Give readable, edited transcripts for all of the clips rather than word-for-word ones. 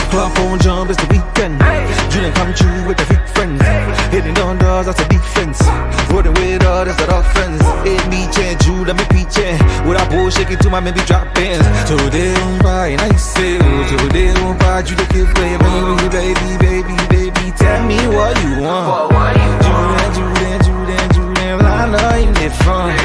Club phone jump, it's the weekend. You done come true with the freak friends. Hitting down doors, that's a defense. Rolling with all, that's the offense. It me change, you let me preaching. With a bull shaking to my maybe drop bands. Today on buy, and I say, today on buy, you the kid play, baby, tell me what you want. Julian, I know you need fun.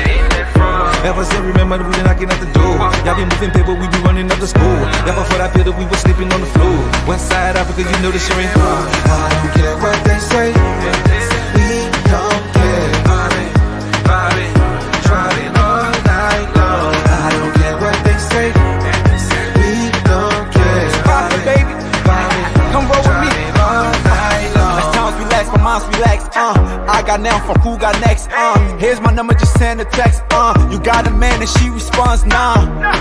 Ever since remember that we been knocking at the door. Y'all be moving paper, we be running up the school. Y'all before that pill that we was sleeping on the floor. West side Africa, you know the shit ain't far. I don't care what they say. We don't care. Driving all night long. I don't care what they say. We don't care. Pop it, baby. Come roll with me. All night long. As times relax, my mind's relaxed. I got now from who got next. Here's my number, just send a text. You got a man and she responds, nah.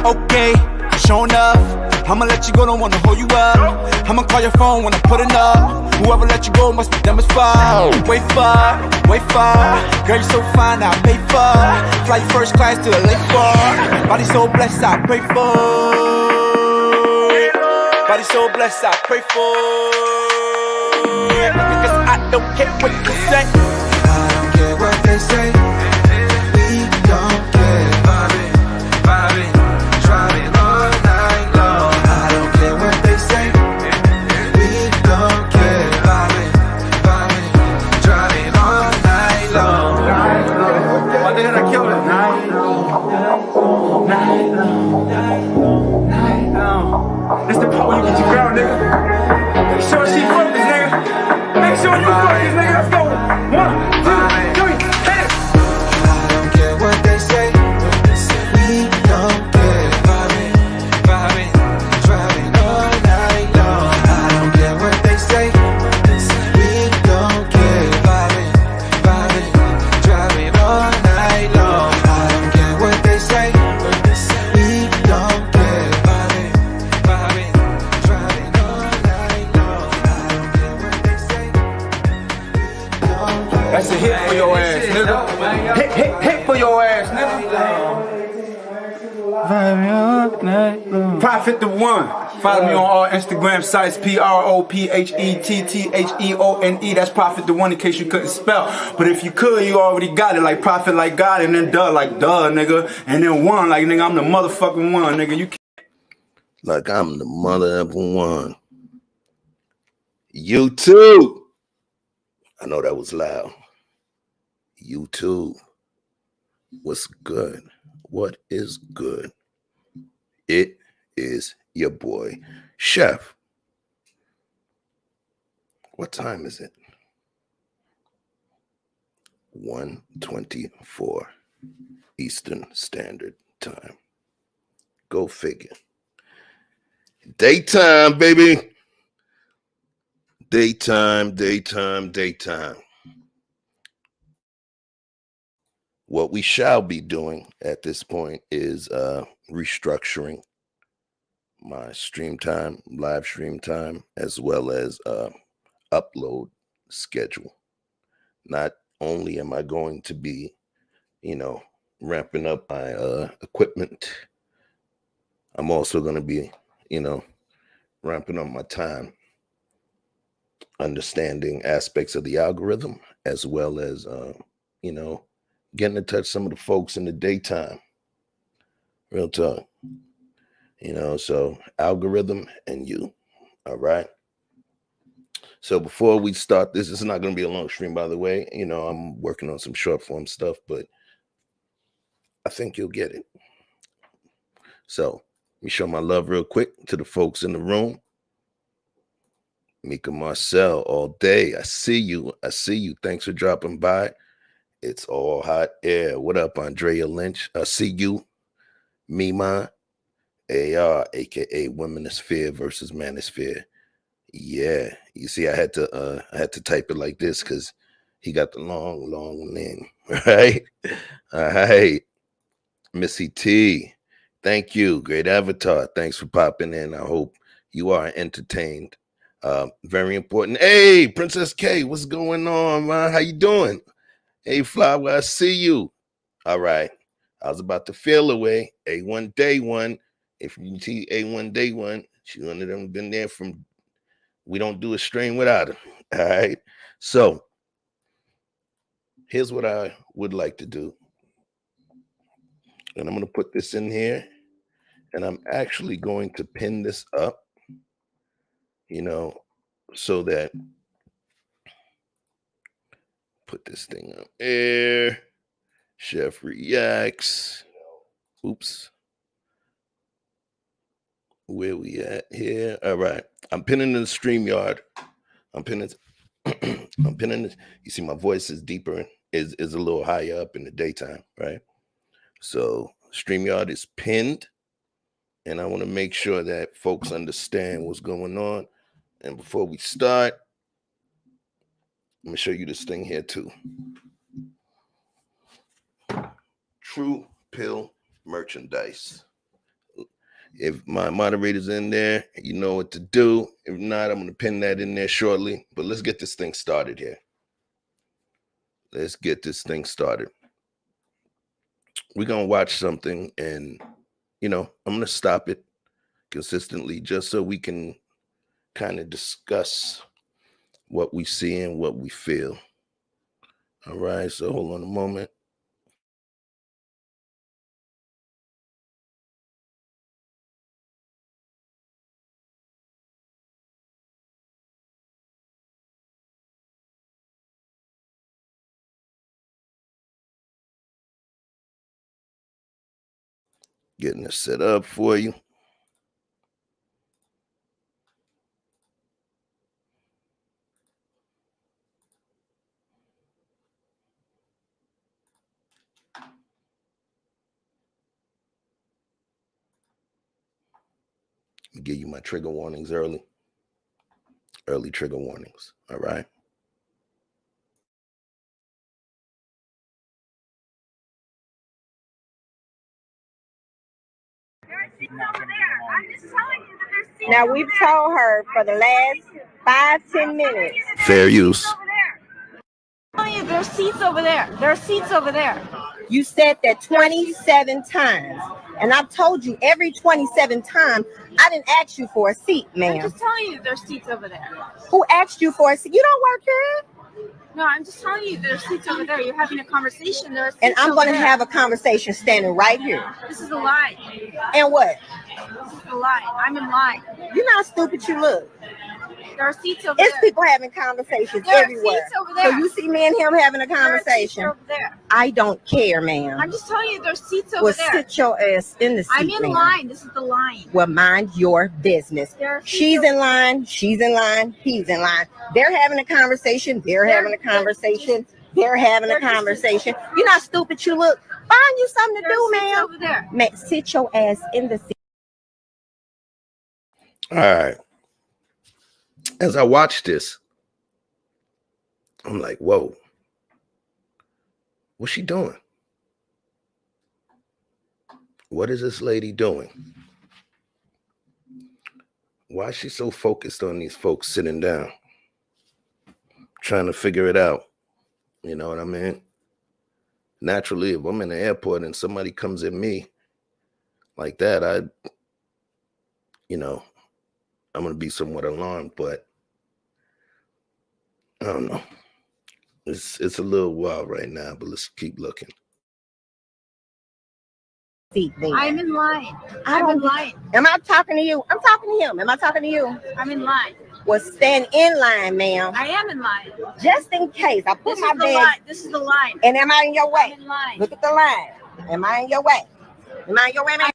Okay, showing up. I'ma let you go, don't wanna hold you up. I'ma call your phone when I'm putting up. Whoever let you go must be them as far. Way far. Girl, you so fine, I pay for. Fly you first class to the lake bar. Body so blessed, I pray for. Body so blessed, I pray for. Cause I don't care what you say. I don't care what they say. We don't care. Driving all night long. I don't care what they say. We don't care. Driving all night long. My nigga, I killed it. Night long. This the part where you get your girl, nigga. Make sure she focused, nigga. Make sure you focus, nigga. Let's go. 1, 2, 3, hit it. I don't care what they say. We don't care. Driving all night long. I don't care what they say. We don't care. Driving all night long. I don't care what they say. We don't care. Driving all night long. I don't care what they say. That's a hit for your ass, nigga. Hit for your ass, nigga. Prophet the One. Follow me on all Instagram sites, PROPHETTHEONE. That's Prophet the One in case you couldn't spell. But if you could, you already got it. Like Prophet like God, and then duh like duh, nigga. And then one like nigga, I'm the motherfucking one, nigga. You can't. Like I'm the mother of one. YouTube. I know that was loud. YouTube. What's good? What is good? It is your boy, Chef. What time is it? 1:24 Eastern Standard Time. Go figure. Daytime, baby. Daytime. What we shall be doing at this point is restructuring my stream time, live stream time, as well as upload schedule. Not only am I going to be, ramping up my equipment, I'm also going to be, ramping up my time, understanding aspects of the algorithm, as well as, getting in touch some of the folks in the daytime. Real talk. So algorithm and you. All right. So before we start this is not going to be a long stream, by the way. I'm working on some short form stuff, but I think you'll get it. So let me show my love real quick to the folks in the room. Mika Marcel all day. I see you. Thanks for dropping by. It's all hot air. What up, Andrea Lynch? I see you. Mima, AR, aka Womanisphere versus Manosphere. Yeah, you see, I had to type it like this because he got the long name, right? All right, Missy T, thank you. Great avatar. Thanks for popping in. I hope you are entertained. Very important. Hey, Princess K, what's going on, man? How you doing? Hey, Flower, I see you. All right. I was about to feel away. A1 Day One. If you see A1 Day One, she one of them been there from We don't do a stream without him. All right. So here's what I would like to do. And I'm going to put this in here. And I'm actually going to pin this up, so that put this thing up there. Chef reacts. Oops. Where we at here? All right. I'm pinning the StreamYard. I'm pinning this. You see, my voice is deeper, is a little higher up in the daytime, right? So StreamYard is pinned, and I want to make sure that folks understand what's going on. And before we start, I'm gonna show you this thing here too. True Pill merchandise. If my moderator's in there, you know what to do. If not, I'm gonna pin that in there shortly. But let's get this thing started here. Let's get this thing started. We're gonna watch something, and I'm gonna stop it consistently just so we can kind of discuss what we see and what we feel. All right, so hold on a moment. Getting it set up for you. Give you my trigger warnings early trigger warnings. All right. Now we've told her for the last 5-10 minutes. Fair use. There's seats over there. There are seats over there. You said that 27 times. And I've told you every 27 times, I didn't ask you for a seat, ma'am. I'm just telling you there's seats over there. Who asked you for a seat? You don't work here? No, I'm just telling you there's seats over there. You're having a conversation. There's seats and I'm going to there. have a conversation standing right here. This is a lie. And what? This is a lie. I'm in line. You're not stupid, you look. There are seats over It's there. people having conversations There are everywhere. seats over there. So you see me and him having a There are seats conversation. over there. I don't care, ma'am. I'm just telling you there's seats over Well, there. sit your ass in the seat, I'm in ma'am. line. This is the line. Well, mind your business. There are seats She's over in line. She's in line. He's in line. They're having a conversation. They're having a conversation. They're having a conversation. You're not stupid, you look. Find you something to There do, are seats ma'am. over there. Man, sit your ass in the seat. All right. As I watch this, I'm like, whoa, what's she doing? What is this lady doing? Why is she so focused on these folks sitting down, trying to figure it out? You know what I mean? Naturally, if I'm in the airport and somebody comes at me like that, I'm going to be somewhat alarmed, but I don't know. It's a little wild right now, but let's keep looking. I'm in line. I'm in line. Am I talking to you? I'm talking to him. Am I talking to you? I'm in line. Well, stand in line, ma'am. I am in line. Just in case. I put This my is the bag. line. This is the line. And am I in your way? I'm in line. Look at the line. Am I in your way? Am I in your way, ma'am?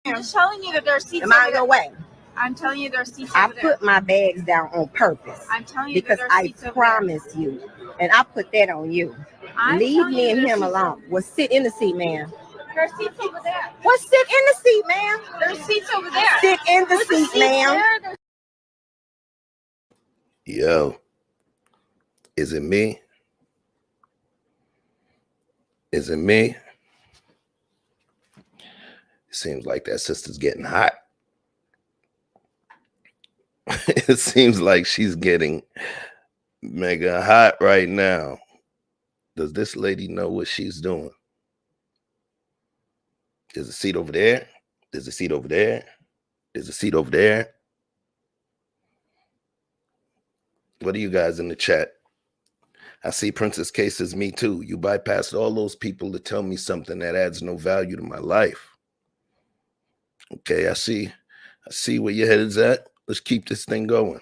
I'm just telling you that there are seats Am I over in there. your way? I'm telling you there are seats I over there. put my bags down on purpose I'm telling you because that there are I seats over promise you, and I put that on you. I'm Leave telling me you and there's him seats alone. Well, sit in the seat, ma'am. There are seats over there. Well, sit in the seat, ma'am. There's seats over there. Sit in the There's seat, seats ma'am. there. There's Yo, is it me? Is it me? It seems like that sister's getting hot. It seems like she's getting mega hot right now. Does this lady know what she's doing? There's a seat over there. There's a seat over there. There's a seat over there. What are you guys in the chat? I see Princess K says, me too. You bypassed all those people to tell me something that adds no value to my life. Okay, I see where your head is at. Let's keep this thing going.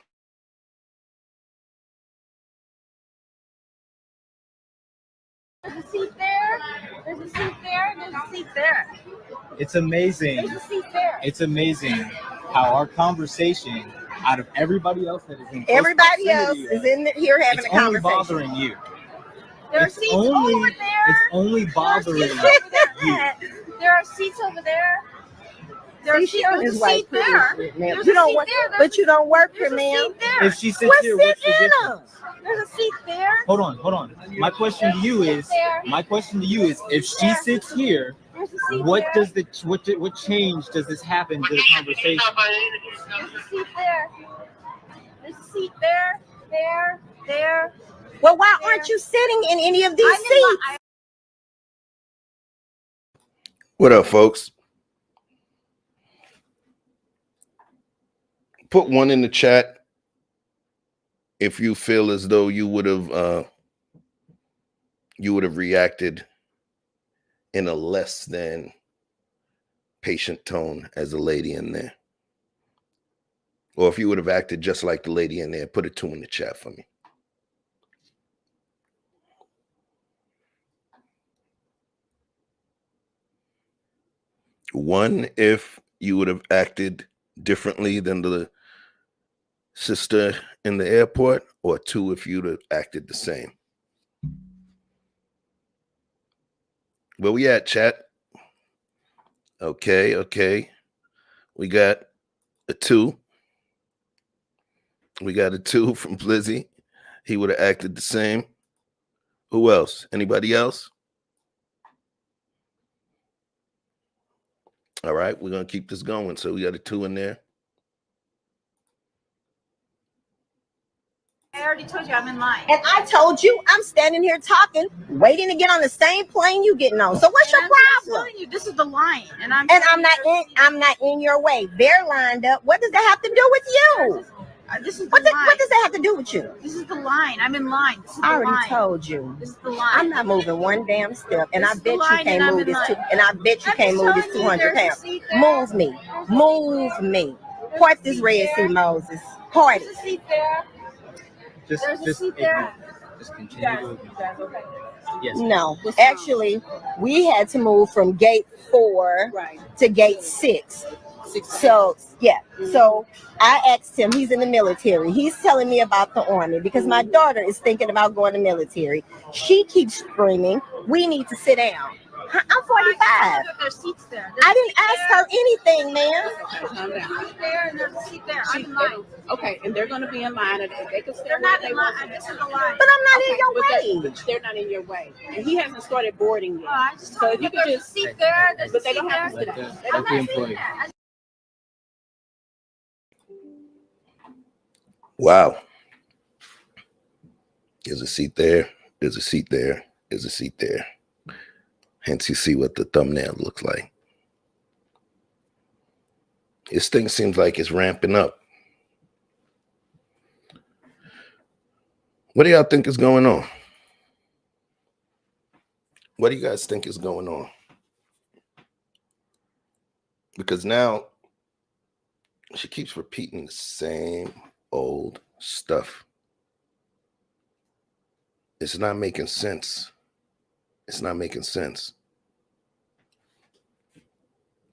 There's a seat there. There's a seat there. There's a seat there. It's amazing. There's a seat there. It's amazing how our conversation, out of everybody else that is in Everybody else is in here having a conversation. It's only bothering you. There are seats over there. It's only bothering you. There are seats over there. There's See, a seat there. You don't work, but you don't work here, ma'am. If she sits here, what's the difference? There's a seat there. Hold on. My question to you is, if she sits here, what change does this happen to the conversation? There's a seat there. There's a seat there. There. Well, why aren't you sitting in any of these seats? What up, folks? Put one in the chat if you feel as though you would have reacted in a less than patient tone as a lady in there. Or if you would have acted just like the lady in there, put a 2 in the chat for me. One, if you would have acted differently than the sister in the airport, or 2, if you'd have acted the same. Where we at, chat? Okay. We got a 2. We got a 2 from Blizzy. He would have acted the same. Who else? Anybody else? All right, we're going to keep this going. So we got a 2 in there. I already told you I'm in line. And I told you I'm standing here talking, waiting to get on the same plane you getting on. So what's your I'm problem? telling you, this is the line, and I'm not in your way. They're lined up. What does that have to do with you? This is the What line. does that have to do with you? This is the line. I'm in line. This is the I already line. told you. This is the line. I'm not moving one damn step, and This I is the bet you line, can't and I'm move in this. line. And I bet you I'm can't just move this telling you, 200 there's a pounds. seat there. Move me. Part this Red Sea Moses. Party. There's a seat there. There's a seat there. Just continue. Yes. No, actually, we had to move from gate 4 to gate 6. So, yeah. So I asked him, he's in the military. He's telling me about the Army because my daughter is thinking about going to military. She keeps screaming, we need to sit down. I'm 45. There's seats there. I didn't ask her anything, man. There's a seat there and there's a seat there. I'm in line. Okay, and they're going to be in line, and they can sit They're where not they in want. line. This is the line. But I'm not in your way. But they're not in your way, and he hasn't started boarding yet. I just So told if you you could there's a just, seat there. There's a but they seat don't have to there. sit down. Let the employee. Wow. There's a seat there. There's a seat there. There's a seat there. Hence, you see what the thumbnail looks like. This thing seems like it's ramping up. What do y'all think is going on? What do you guys think is going on? Because now she keeps repeating the same old stuff. It's not making sense. It's not making sense.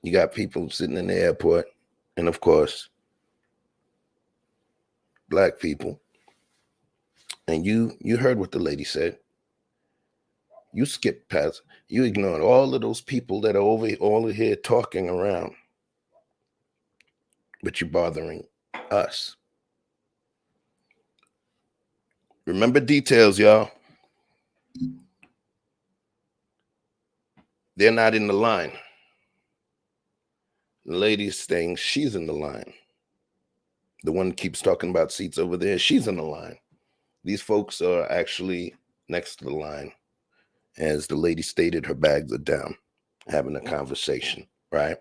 You got people sitting in the airport, and of course, black people. And you heard what the lady said. You skipped past, you ignored all of those people that are over here talking around. But you're bothering us. Remember details, y'all. They're not in the line. The lady's saying she's in the line. The one keeps talking about seats over there, she's in the line. These folks are actually next to the line. As the lady stated, her bags are down, having a conversation, right?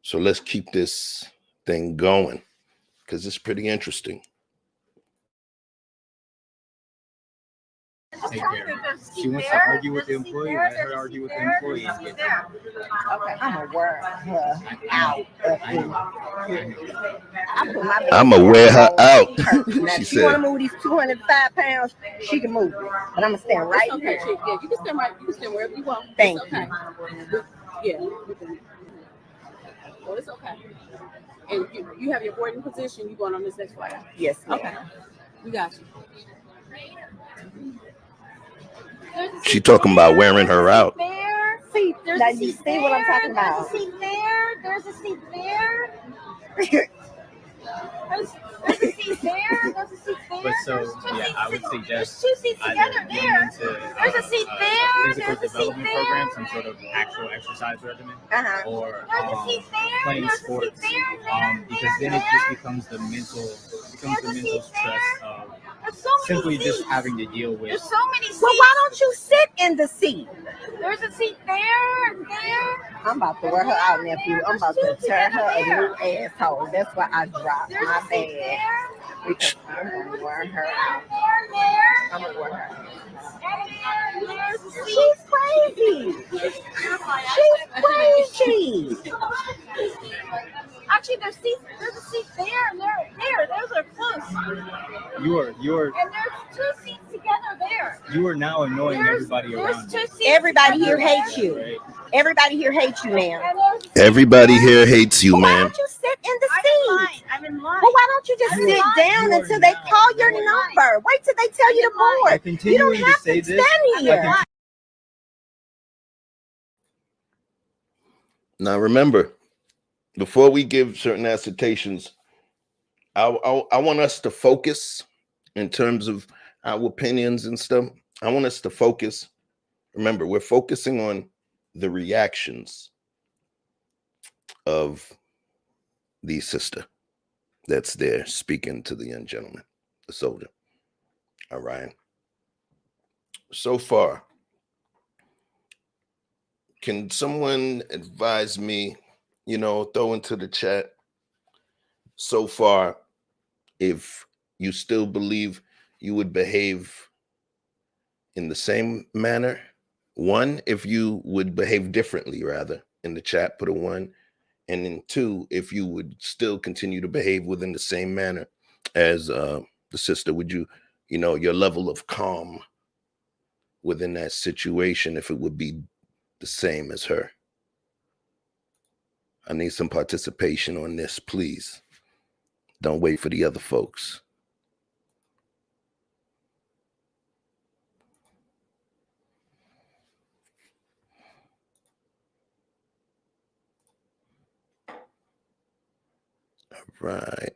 So let's keep this thing going because it's pretty interesting. take care of it. She wants to argue with the employee, let her argue with the employee and get there. Okay, I'm gonna wear her out. I'm gonna wear her out. Now, She if you want to said. move these 205 pounds, she can move it. But I'm gonna stand right Okay, here. Chief. Yeah, you can stand right. You can stand wherever you want. Thank It's okay. Yeah. Well, it's okay. And you have your boarding position. You going on this next flight? Yes, ma'am. Okay. We got you. She talking about wearing her out. See, There's now a you seat see what I'm there, talking about. There's a seat there. There's a seat there. There's a seat there. There's a seat there. But so, There's two yeah, seats I would to- suggest There's 2 seats either together getting there. into There's a seat there. physical There's a seat development there. program, some sort of actual exercise regimen, Uh-huh. or There's a seat there. playing There's a seat sports, there. because then it just becomes the mental stress of There's so many simply seats. just having to deal with. There's so many seats. Well, why don't you sit in the seat? There's a seat there and there. I'm about to wear her out, nephew. I'm about to tear her a new asshole. That's why I dropped There's my a seat bag. there. Because I'm gonna wear her out. And there. I'm gonna wear her out. And there's a seat. She's crazy. She's crazy. Actually, there's a seat there and there. Those are close. You're And there's 2 seats together there. you are now annoying everybody There's around 2 you. seats. Everybody together here hates there. you. Right? Everybody here hates you, ma'am. And there's a seat Everybody there. here hates you, Well, why man. don't you sit in the I'm in seat? line. I'm in line. Well, why don't you just I'm in sit line. down You are until they not. call your I'm in line. number? Wait till they tell you to By board. You don't continuing to have say to this, stand here. Now remember, before we give certain assertions, I want us to focus in terms of our opinions and stuff. I want us to focus. Remember, we're focusing on the reactions of the sister that's there speaking to the young gentleman, the soldier. All right. So far, can someone advise me, throw into the chat so far if you still believe you would behave in the same manner? 1, if you would behave differently, rather, in the chat, put a 1. And then 2, if you would still continue to behave within the same manner as the sister, would you, your level of calm within that situation, if it would be the same as her? I need some participation on this, please. Don't wait for the other folks. All right.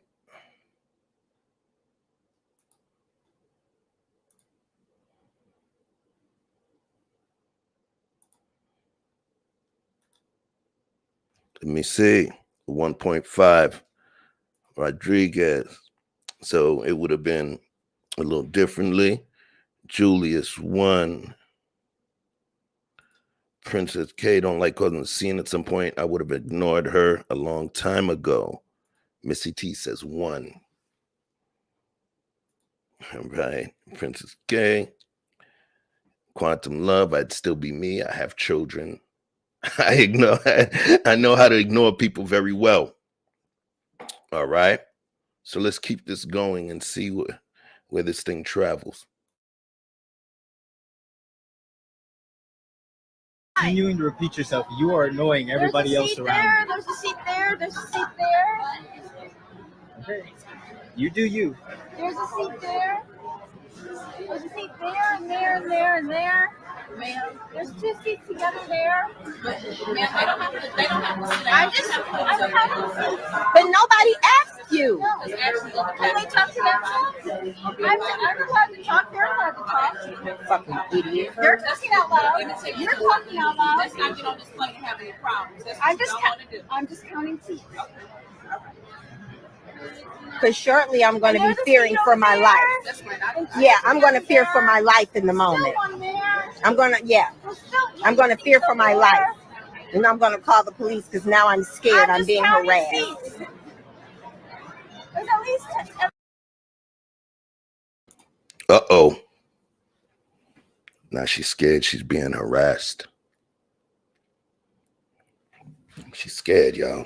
Let me see. 1.5. Rodriguez. So it would have been a little differently. Julius 1. Princess K don't like causing a scene at some point. I would have ignored her a long time ago. Missy T says 1. All right. Princess K. Quantum Love, I'd still be me. I have children. I know how to ignore people very well. All right. So let's keep this going and see where this thing travels. Continuing to repeat yourself, you are annoying everybody else around There's a seat there. There's a seat there. you. Okay. You do you. There's a seat there. There's a seat there and there and there and there. Ma'am, there's 2 seats together there. Ma'am, they don't have to sit down. I'm having But nobody asked you. Can we talk to them? I'm allowed to talk. They're allowed to talk. Fucking idiot. They're talking out loud. You're talking out loud. Let's not get on this plane and have any problems. That's what I'm you just don't want to do. I'm just counting seats. Because shortly I'm going to be fearing for my life. That's fine. Yeah, I'm going to fear for my life in the moment. I'm going to fear for my life. And I'm going to call the police because now I'm scared. I'm being harassed. There's at least Uh-oh. Now she's scared. She's being harassed. She's scared, y'all.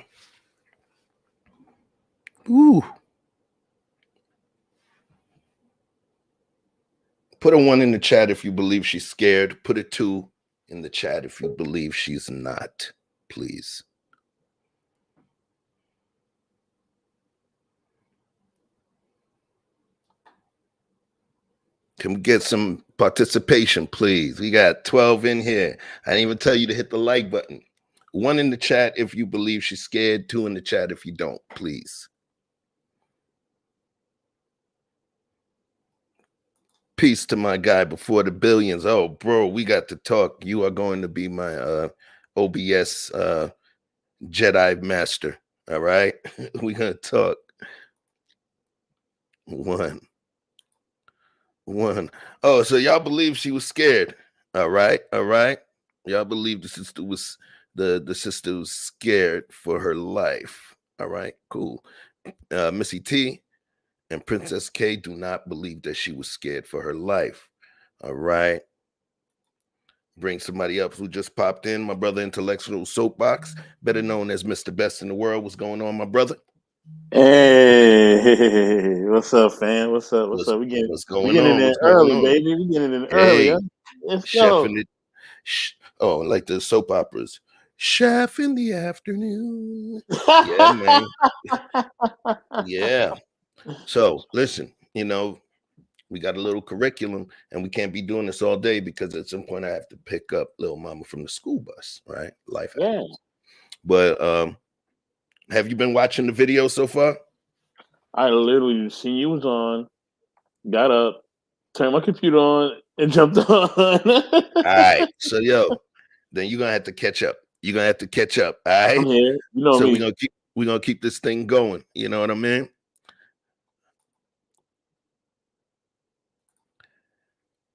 Ooh. Put a 1 in the chat if you believe she's scared. Put a 2 in the chat if you believe she's not, please. Can we get some participation, please? We got 12 in here. I didn't even tell you to hit the like button. 1 in the chat if you believe she's scared. 2 in the chat if you don't, please. Peace to my guy before the billions. Oh, bro, we got to talk. You are going to be my OBS Jedi master. All right. We're going to talk. 1. Oh, so y'all believe she was scared. All right. Y'all believe the sister was scared for her life. All right, cool. Missy T and Princess K do not believe that she was scared for her life. All right. Bring somebody up who just popped in. My brother Intellectual Soapbox, better known as Mr. Best in the World. What's going on, my brother? Hey, what's up, fam? What's up? What's up? What's going getting on? in What's early, going on? baby. We getting in early. Huh? Let's Chef go. in the like the soap operas. Chef in the afternoon. Yeah, man. Yeah. So listen, we got a little curriculum and we can't be doing this all day because at some point I have to pick up little mama from the school bus, right? Life happens. But have you been watching the video so far? I literally seen you was on, got up, turned my computer on, and jumped on. All right. So then you're gonna have to catch up. You're gonna have to catch up. All right. I'm here. You know so me. we're gonna keep this thing going. You know what I mean?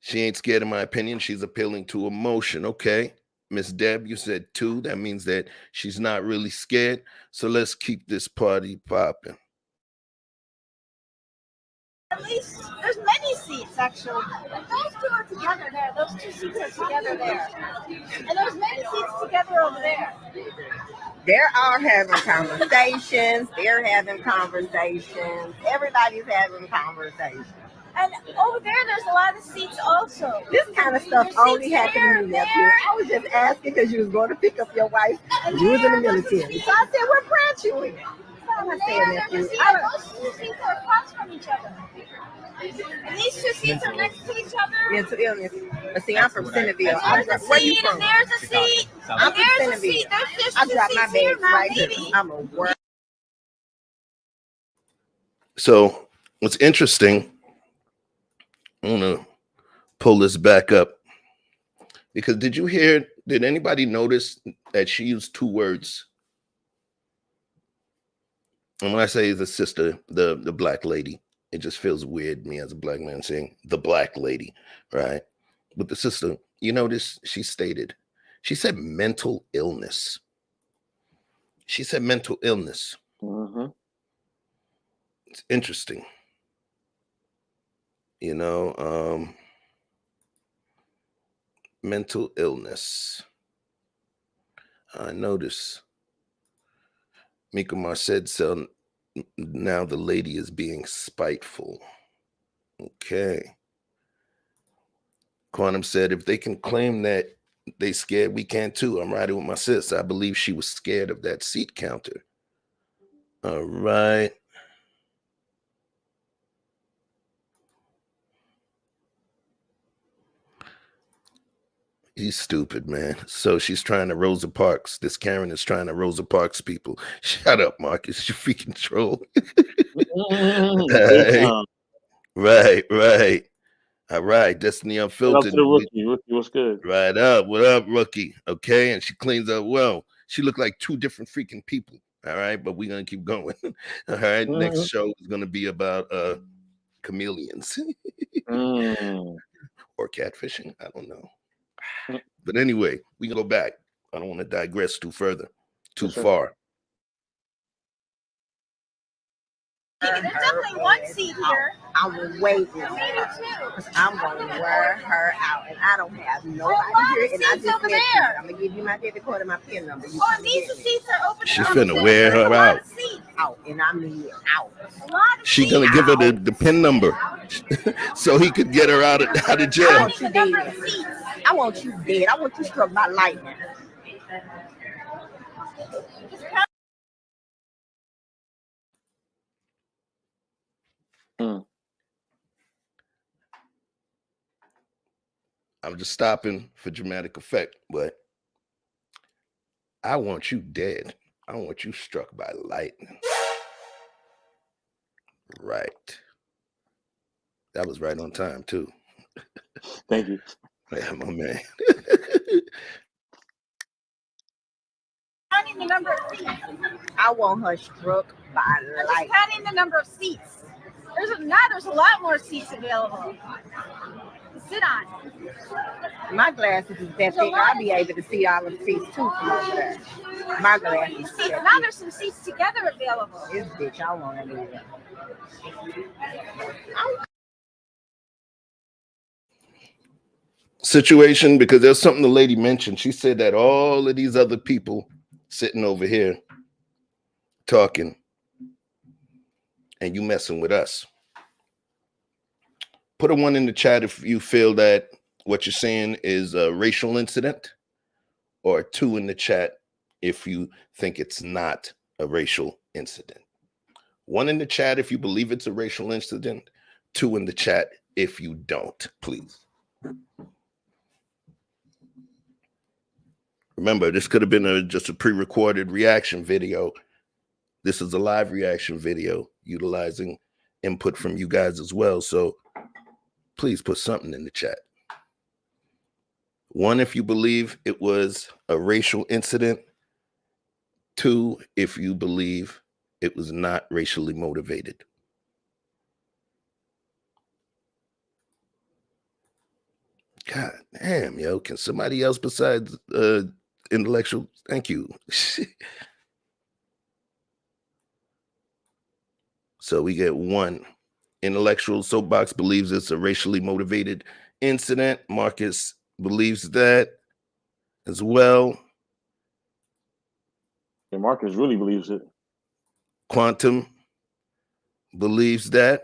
She ain't scared, in my opinion. She's appealing to emotion. Okay. Miss Deb, you said 2. That means that she's not really scared. So let's keep this party popping. At least there's many seats actually. And those two are together there. Those 2 seats are together there. And there's many seats together over there. They're all having conversations. They're having conversations. Everybody's having conversations. And over there's a lot of seats also. This kind of stuff There's only seats happened to me, there, nephew. I was just asking because you was going to pick up your wife. And you was in the military. So I said, what branch you in? So I said, nephew. Those 2 seats are across from each other. And these 2 seats are next to each other. Mental illness. But see, I'm from Centerville. Where you from? There's a seat. I'm from Centerville. I dropped my bags right here. I'm a work. So what's interesting, I'm gonna pull this back up because did anybody notice that she used 2 words? And when I say the sister, the black lady, it just feels weird me as a black man saying the black lady, right? But the sister, you notice she said mental illness. She said mental illness. Mm-hmm. It's interesting. Mental illness. I notice. Mika Mar said so. Now the lady is being spiteful. Okay. Quantum said, if they can claim that they scared, we can too. I'm riding with my sis. I believe she was scared of that seat counter. All right. He's stupid, man. So she's trying to Rosa Parks. This Karen is trying to Rosa Parks people. Shut up, Marcus. You freaking troll. Right. All right. Destiny Unfiltered. Up to the rookie. Rookie, what's good? Right up. What up, rookie? Okay. And she cleans up well. She looked like 2 different freaking people. All right. But we're going to keep going. All right. Next show is going to be about chameleons or catfishing. I don't know. But anyway, we can go back. I don't want to digress too far. There's definitely one seat here. I'm waiting. Me too. Because I'm going to wear her out. And I don't have nobody here. And I seats just over met you. there. I'm going to give you my debit card and my PIN number. You Oh, come and these get me. seats are open. She's up. finna wear There's her a lot out. of seats. Out. And I mean out. A lot of She seats. gonna give her the PIN number so he could get her out of I jail. want you dead. I want you dead. I want you struck by lightning. I'm just stopping for dramatic effect, but I want you dead. I want you struck by lightning. Right. That was right on time, too. Thank you. Yeah, my man. Counting the number of seats. I want her struck by I'm just lightning. counting the number of seats. There's a lot more seats available to sit on. My glasses is that thick. I'll be able to see all the seats too from over there. My glasses is Seats. that Now thick. there's some seats together available. This bitch, I want to leave it. Situation, because there's something the lady mentioned. She said that all of these other people sitting over here talking and you messing with us. Put a 1 in the chat if you feel that what you're saying is a racial incident, or a 2 in the chat if you think it's not a racial incident. 1 in the chat if you believe it's a racial incident, 2 in the chat if you don't, please. Remember, this could have been just a pre-recorded reaction video. This is a live reaction video utilizing input from you guys as well. So please put something in the chat. 1, if you believe it was a racial incident. 2, if you believe it was not racially motivated. God damn, yo. Can somebody else besides intellectual? Thank you. So we get 1. Intellectual soapbox believes it's a racially motivated incident. Marcus believes that as well. And Marcus really believes it. Quantum believes that.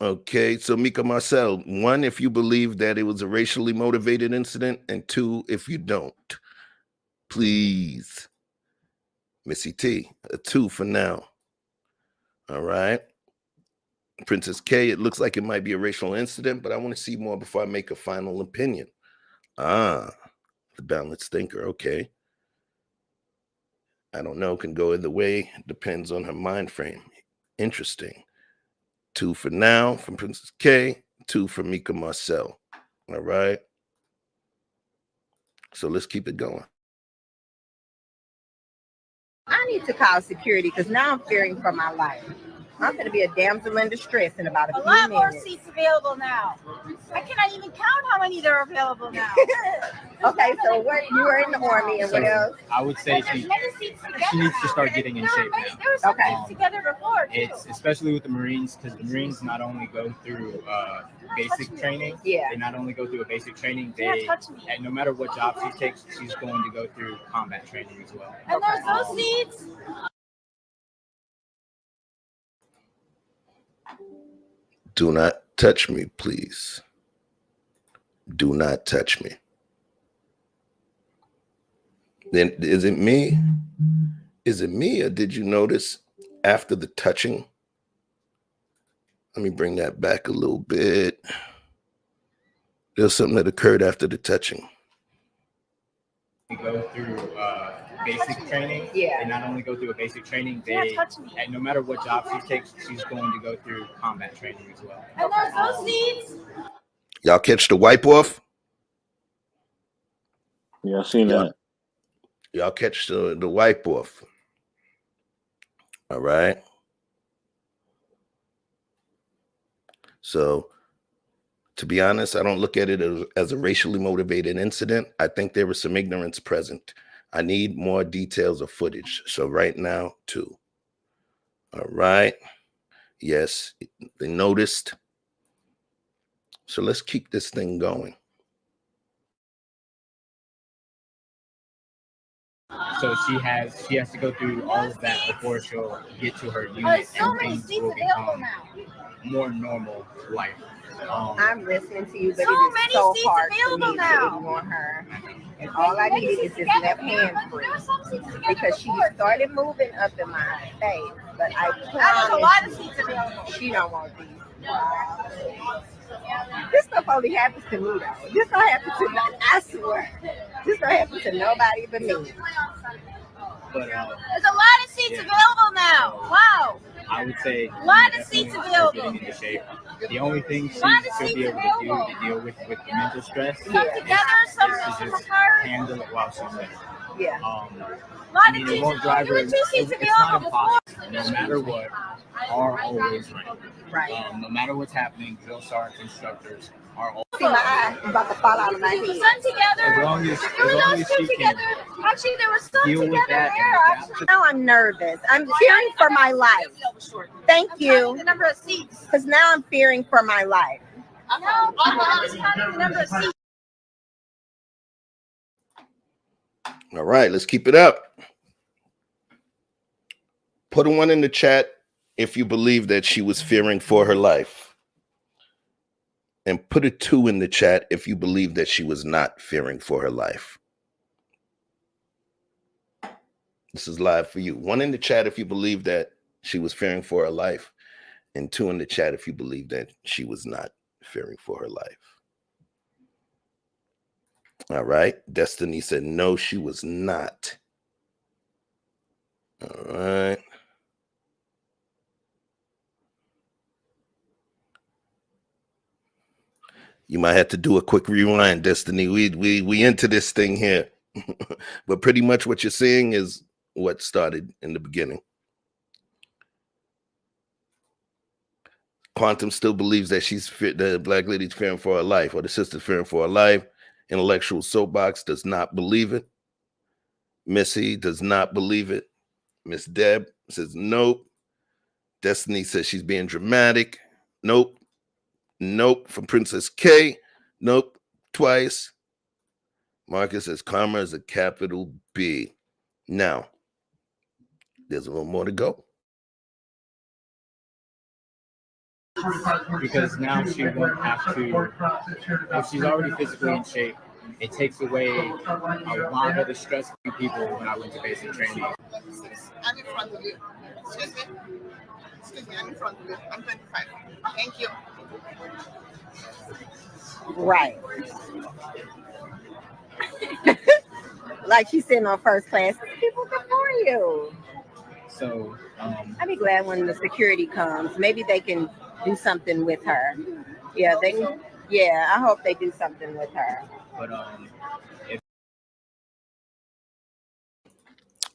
Okay, so Mika Marcel, 1, if you believe that it was a racially motivated incident, and 2, if you don't. Please. Missy T, a 2 for now. All right. Princess K, it looks like it might be a racial incident, but I want to see more before I make a final opinion. Ah, the balanced thinker. Okay. I don't know, can go either way. Depends on her mind frame. Interesting. 2 for now from Princess K, 2 for Mika Marcel. All right. So let's keep it going. I need to call security because now I'm fearing for my life. I'm going to be a damsel in distress in about a A few lot more minutes. seats available now. I cannot even count how many there are available now. Okay, so what you were in the army and what else? I would say There's many seats together. she needs to start getting in shape now. There were some Okay. seats together before too. It's especially with the Marines, because the Marines not only go through basic training, Yeah. they not only go through a basic training, Do not they touch me. and no matter what job she takes, she's going to go through combat training as well. And there's those seats. Do not touch me, please. Do not touch me. Then is it me? Is it me, or did you notice after the touching? Let me bring that back a little bit. There's something that occurred after the touching. They go through basic training. Yeah. They not only go through a basic training, Do not they touch me. and no matter what job she takes, she's going to go through combat training as well. And there's those seats. Y'all catch the wipe off? Yeah, I've seen Yeah. that. Y'all catch the wipe off. All right. So, to be honest, I don't look at it as a racially motivated incident. I think there was some ignorance present. I need more details of footage. So right now, 2. All right. Yes, they noticed. So let's keep this thing going. So she has to go through all of that before she'll get to her unit, so and many things seats will available become now. more normal life. I'm listening to you, but So it is many so seats hard for available me now. to ignore her. And all I needed is this left hand free because she started moving up in my face. But I There's a promise lot of seats available. she don't want these. This stuff only happens to me though. This don't happen to me. I swear. This don't happen to nobody but me. But There's a lot of seats available now. Wow. I would say A lot of definitely seats start available. getting into shape. The only thing she Lot of should be seats able to do available. to deal with the mental stress Some together, some is to just apart. handle it while she's there. Yeah. I mean, it won't drive her. There were 2 seats It's not available before. impossible. No matter what, are always right. Right. No matter what's happening, drill sergeants, instructors are always See, my eye is about to fall out of my head. Some together. As long as There were those two she can together. Actually, there were some deal with together that there. and Actually. Now I'm nervous. I'm fearing for my life. Thank I'm counting you. the number of seats. Because now I'm fearing for my life. No, I was counting the number of seats. All right, let's keep it up. Put a 1 in the chat if you believe that she was fearing for her life. And put a 2 in the chat if you believe that she was not fearing for her life. This is live for you. 1 in the chat if you believe that she was fearing for her life. And 2 in the chat if you believe that she was not fearing for her life. All right. Destiny said, no, she was not. All right. You might have to do a quick rewind, Destiny. We into this thing here. But pretty much what you're seeing is what started in the beginning. Quantum still believes that the black lady's fearing for her life, or the sister's fearing for her life. Intellectual Soapbox does not believe it. Missy does not believe it. Miss Deb says nope. Destiny says she's being dramatic. Nope. Nope. From Princess K. Nope. Twice. Marcus says karma is a capital B. Now, there's a little more to go. because now she won't have to, if she's already physically in shape, it takes away a lot of the stress from people when I went to basic training. I'm in front of you. Excuse me. Excuse me, I'm in front of you. I'm 25. Thank you. Right. Like she's sitting on first class. People before you. So I'd be glad when the security comes. Maybe they can do something with her. Yeah, I hope they do something with her. but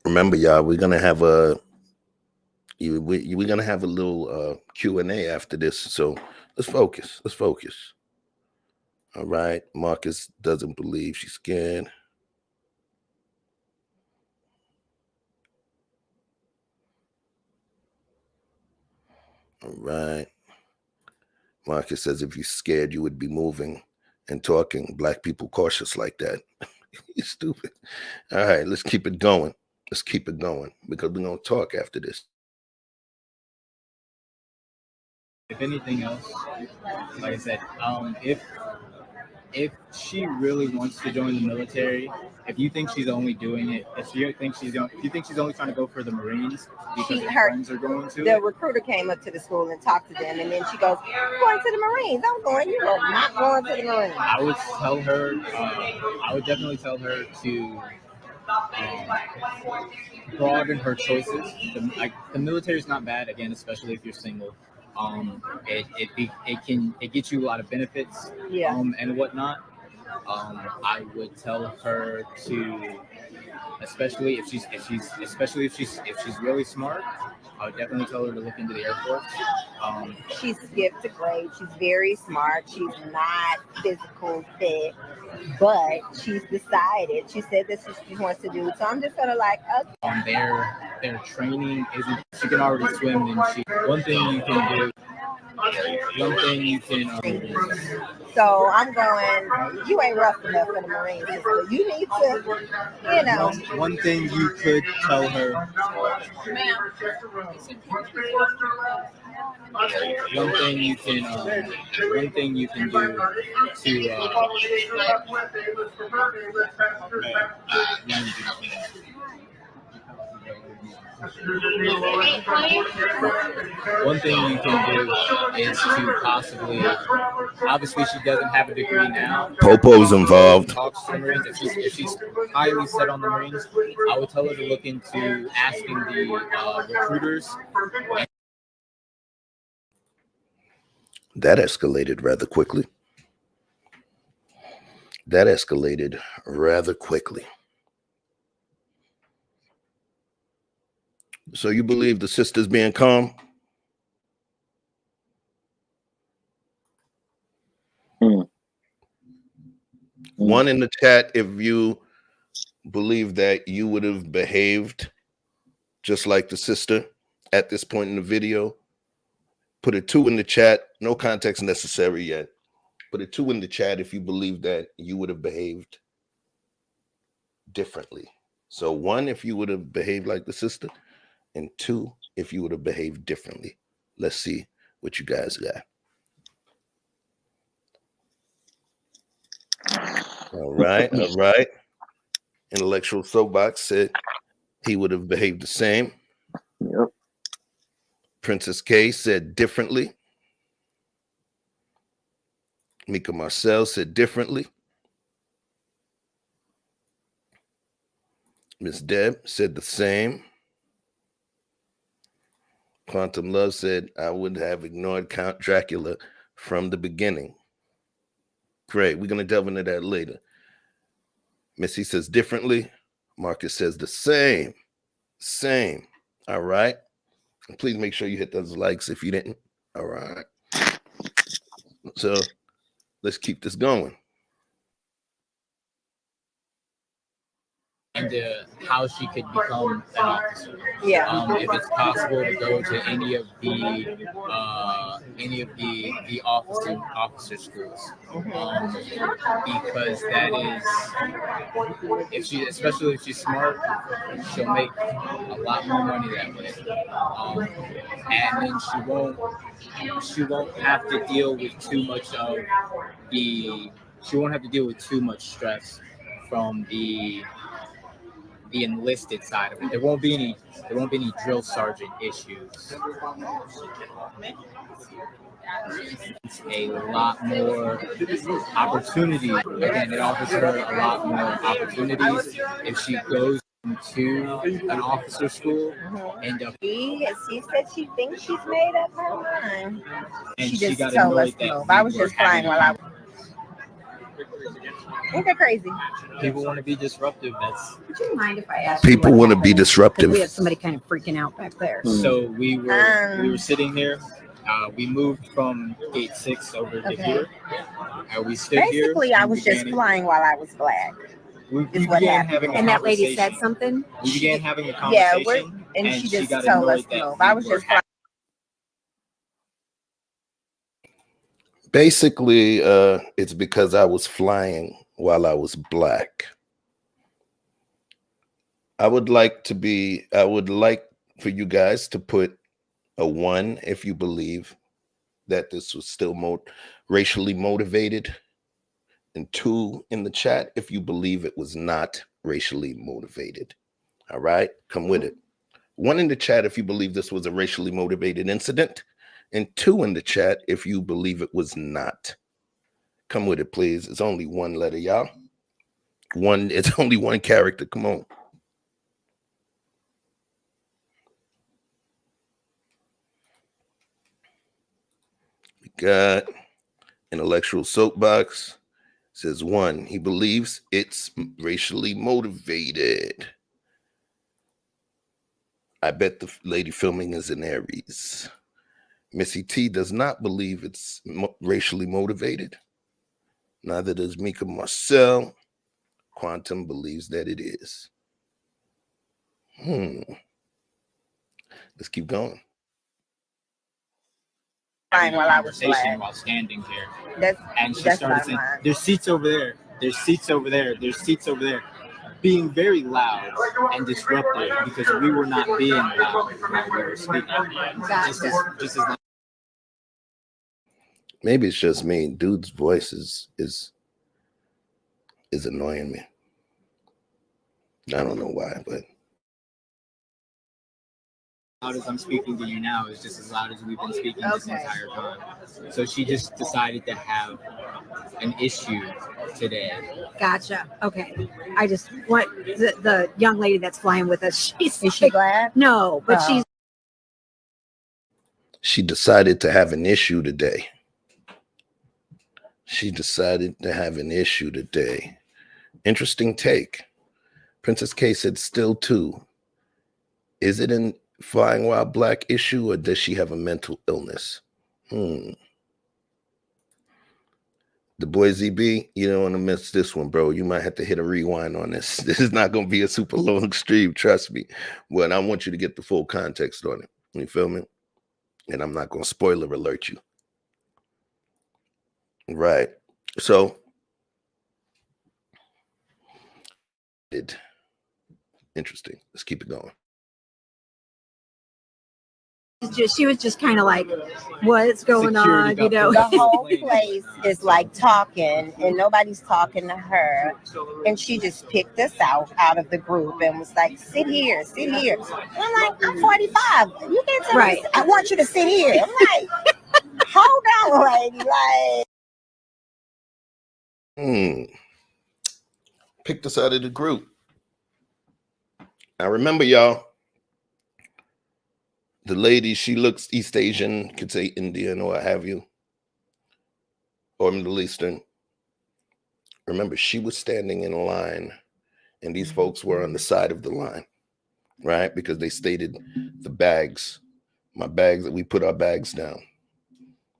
Remember, y'all, we're gonna have a little Q&A after this. So let's focus. All right. Marcus doesn't believe she's scared. All right. Marcus says if you're scared, you would be moving and talking. Black people cautious like that. You're stupid. All right, let's keep it going. Because we're going to talk after this. if anything else, like I said, if she really wants to join the military, if you think she's only doing it, if you think she's only trying to go for the Marines because her friends are going to the it, recruiter came up to the school and talked to them, and then she goes, "I'm going to the Marines. I'm going. You are not going to the Marines." I would tell her, I would definitely tell her to broaden her choices. The military is not bad, again, especially if you're single. It gets you a lot of benefits, Yeah. And whatnot. I would tell her to, especially if she's really smart, I would definitely tell her to look into the Air Force. She skipped a grade. She's very smart. She's not physical fit, but she's decided. She said this is what she wants to do. So I'm just gonna like, okay. Their their training isn't, she can already swim, then one thing you can do. One thing you can. So I'm going. You ain't rough enough for the Marines. Sister. You need to, you know. One thing you could tell her. One thing you can. One thing you can do to. One thing you can do is to possibly, obviously she doesn't have a degree now. Popo's involved. Talks to the Marines. If she's highly set on the Marines, I would tell her to look into asking the recruiters. That escalated rather quickly. So you believe the sister's being calm? One in the chat, if you believe that you would have behaved just like the sister at this point in the video. Put a 2 in the chat. No context necessary yet. Put a 2 in the chat if you believe that you would have behaved differently. So 1 if you would have behaved like the sister, and 2 if you would have behaved differently. Let's see what you guys got. All right. Intellectual Soapbox said he would have behaved the same. Yep. Princess K said differently. Mika Marcel said differently. Miss Deb said the same. Quantum Love said, I would have ignored Count Dracula from the beginning. Great. We're going to delve into that later. Missy says differently. Marcus says the same. Same. All right. And please make sure you hit those likes if you didn't. All right. So let's keep this going. And how she could become an officer. Yeah. If it's possible to go to any of the officer schools, because that is, especially if she's smart, she'll make a lot more money that way, and then she won't have to deal with too much stress from the enlisted side of it. There won't be any drill sergeant issues. It's a lot more opportunity. Again, it offers her a lot more opportunities if she goes to an officer school and She said she thinks she's made up her mind. and She she just got told us annoyed that no. I was just flying while I was. Ain't that crazy? people want to be disruptive. Would you mind if I ask People you what want to be happened? 'Cause disruptive. we have somebody kind of freaking out back there. So we were sitting here. We moved from gate 6 over to here. We stood here. Basically, I was just flying while I was black. We what began happened. having a And that lady conversation. said something? We began having a Yeah, conversation. and she just got told us annoyed that no. I was we were just flying. Basically, it's because I was flying while I was black. I would like for you guys to put a 1 if you believe that this was still racially motivated, and 2 in the chat if you believe it was not racially motivated. All right, come with it. 1 in the chat if you believe this was a racially motivated incident, and 2 in the chat if you believe it was not. Come with it, please. It's only 1 letter, y'all. It's only 1 character. Come on. We got Intellectual Soapbox. Says 1. He believes it's racially motivated. I bet the lady filming is an Aries. Missy T does not believe it's racially motivated. Neither does Mika Marcel. Quantum believes that it is. Let's keep going. Fine while I was Conversation flying. while standing here. And she That's started not saying, mine. "There's seats over there. There's seats over there. There's seats over there," being very loud and disruptive because we were not being loud while we were speaking. Just as loud. Maybe it's just me. Dude's voice is annoying me. I don't know why, but Loud as I'm speaking to you now is just as loud as we've been speaking this entire time. So she just decided to have an issue today. Gotcha. Okay. I just want the young lady that's flying with us. Is she glad? No, but she decided to have an issue today. She decided to have an issue today. Interesting take. Princess K said still two. Is it an flying while black issue or does she have a mental illness? The boy ZB, you don't want to miss this one, bro. You might have to hit a rewind on this. This is not going to be a super long stream, trust me. But I want you to get the full context on it. You feel me? And I'm not going to spoiler alert you. Right. So, interesting. Let's keep it going. she was just kind of like, what's going on? You know, the whole place is like talking and nobody's talking to her. And she just picked us out of the group and was like, sit here. And I'm like, I'm 45. You can't tell me, I want you to sit here. I'm like, hold on, lady. Like, picked us out of the group. Now remember, y'all, the lady, she looks East Asian, could say Indian or what have you, or Middle Eastern. Remember, she was standing in a line, and these folks were on the side of the line, right? Because they stated the bags, my bags, that we put our bags down.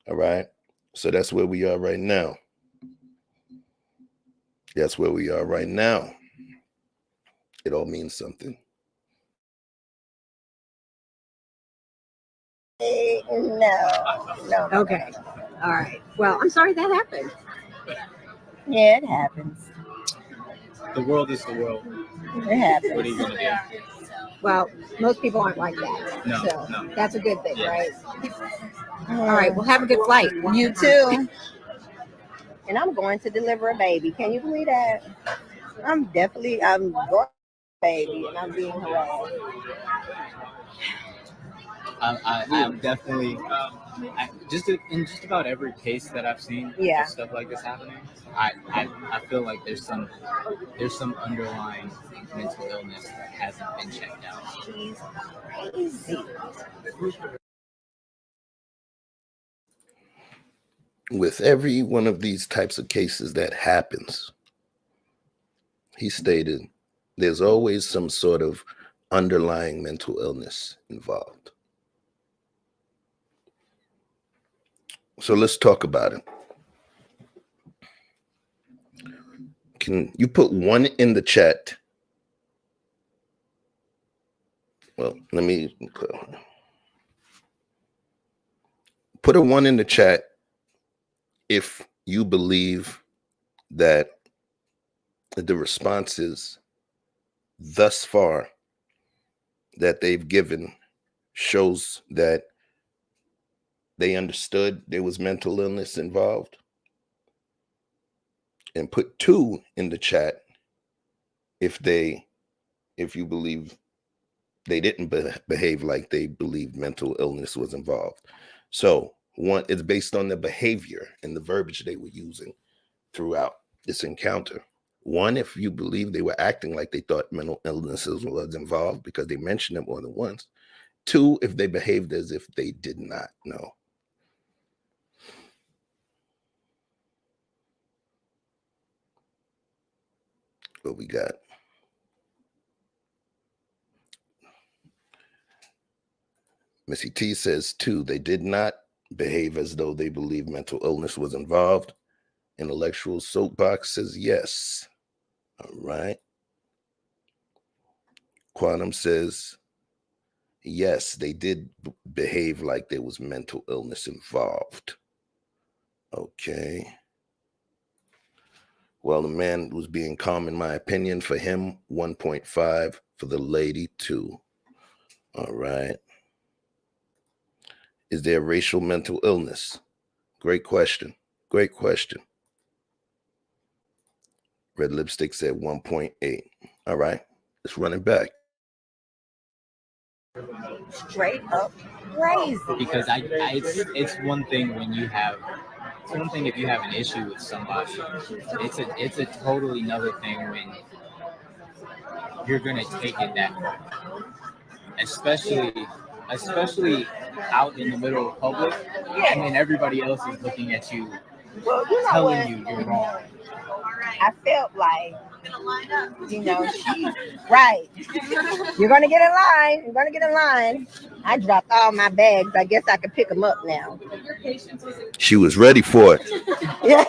All right? So that's where we are right now. That's where we are right now. It all means something. No. Okay. All right. Well, I'm sorry that happened. Yeah, it happens. The world is the world. It happens. What are you going to do? Well, most people aren't like that. No. That's a good thing, right? All right. Well, have a good flight. You too. And I'm going to deliver a baby. Can you believe that? I'm going to baby and I'm being harassed. I'm definitely in just about every case that I've seen of stuff like this happening. I feel like there's some underlying mental illness that hasn't been checked out. She's crazy. With every one of these types of cases that happens, he stated, there's always some sort of underlying mental illness involved. So let's talk about it. Can you put one in the chat? Well, let me put a one in the chat if you believe that the responses thus far that they've given shows that they understood there was mental illness involved. And put two in the chat if you believe they didn't behave like they believed mental illness was involved. So one, it's based on the behavior and the verbiage they were using throughout this encounter. One, if you believe they were acting like they thought mental illnesses was involved because they mentioned it more than once. Two, if they behaved as if they did not know. What we got? Missy T says, two, they did not behave as though they believed mental illness was involved. Intellectual Soapbox says yes. All right. Quantum says, Yes, they did behave like there was mental illness involved. Okay. Well, the man was being calm, in my opinion. For him, 1.5. For the lady, 2. All right. Is there racial mental illness? Great question. Great question. Red Lipstick said 1.8. All right. Let's run it back. Straight up crazy. Because it's one thing when you have it's one thing if you have an issue with somebody. It's a totally another thing when you're gonna take it that far. Especially out in the middle of public, and then everybody else is looking at you, Well, you know telling what? you you're wrong. I felt like, she, right. You're going to get in line. You're going to get in line. I dropped all my bags. I guess I can pick them up now. She was ready for it. Yeah.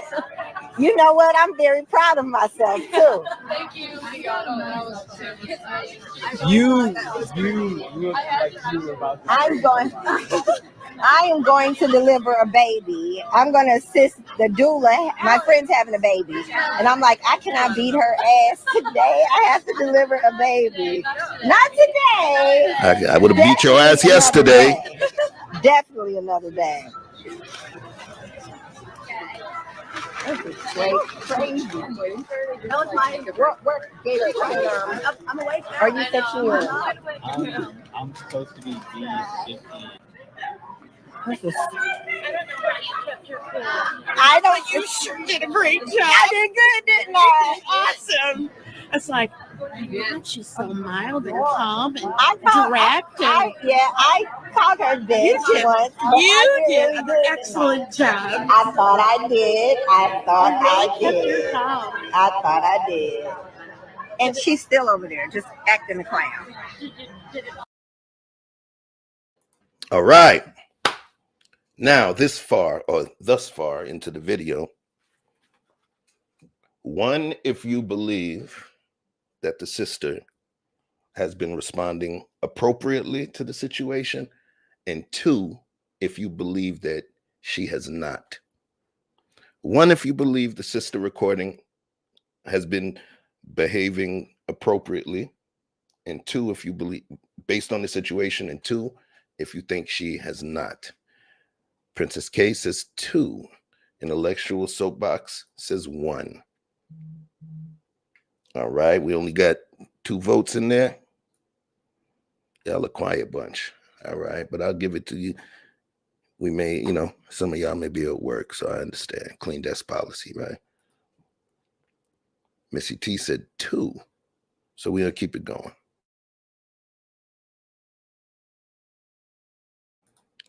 You know what? I'm very proud of myself, too. Thank you. You look like you were about to I am going to deliver a baby. I'm going to assist the doula. My friend's having a baby. And I'm like, I cannot beat her ass today. I have to deliver a baby. Not today. I would have beat your ass yesterday. Definitely another day. This is crazy. That was my work. I'm awake. Are you fixing yours? I'm supposed to be B15. I don't. You sure did a great job. I did good, didn't I? Awesome. It's like, God, she's so mild and calm and direct. I called her bitch once. You did an excellent job. I thought I did. I thought I did. And she's still over there, just acting a clown. All right. Now, thus far into the video, one, if you believe that the sister has been responding appropriately to the situation, and 2, if you believe that she has not. 1, if you believe the sister recording has been behaving appropriately, and 2, if you believe, based on the situation, and 2, if you think she has not. Princess K says 2. Intellectual Soapbox says 1. All right, we only got 2 votes in there. Y'all a quiet bunch. All right, but I'll give it to you. We may, some of y'all may be at work, so I understand. Clean desk policy, right? Missy T said 2. So we're going to keep it going.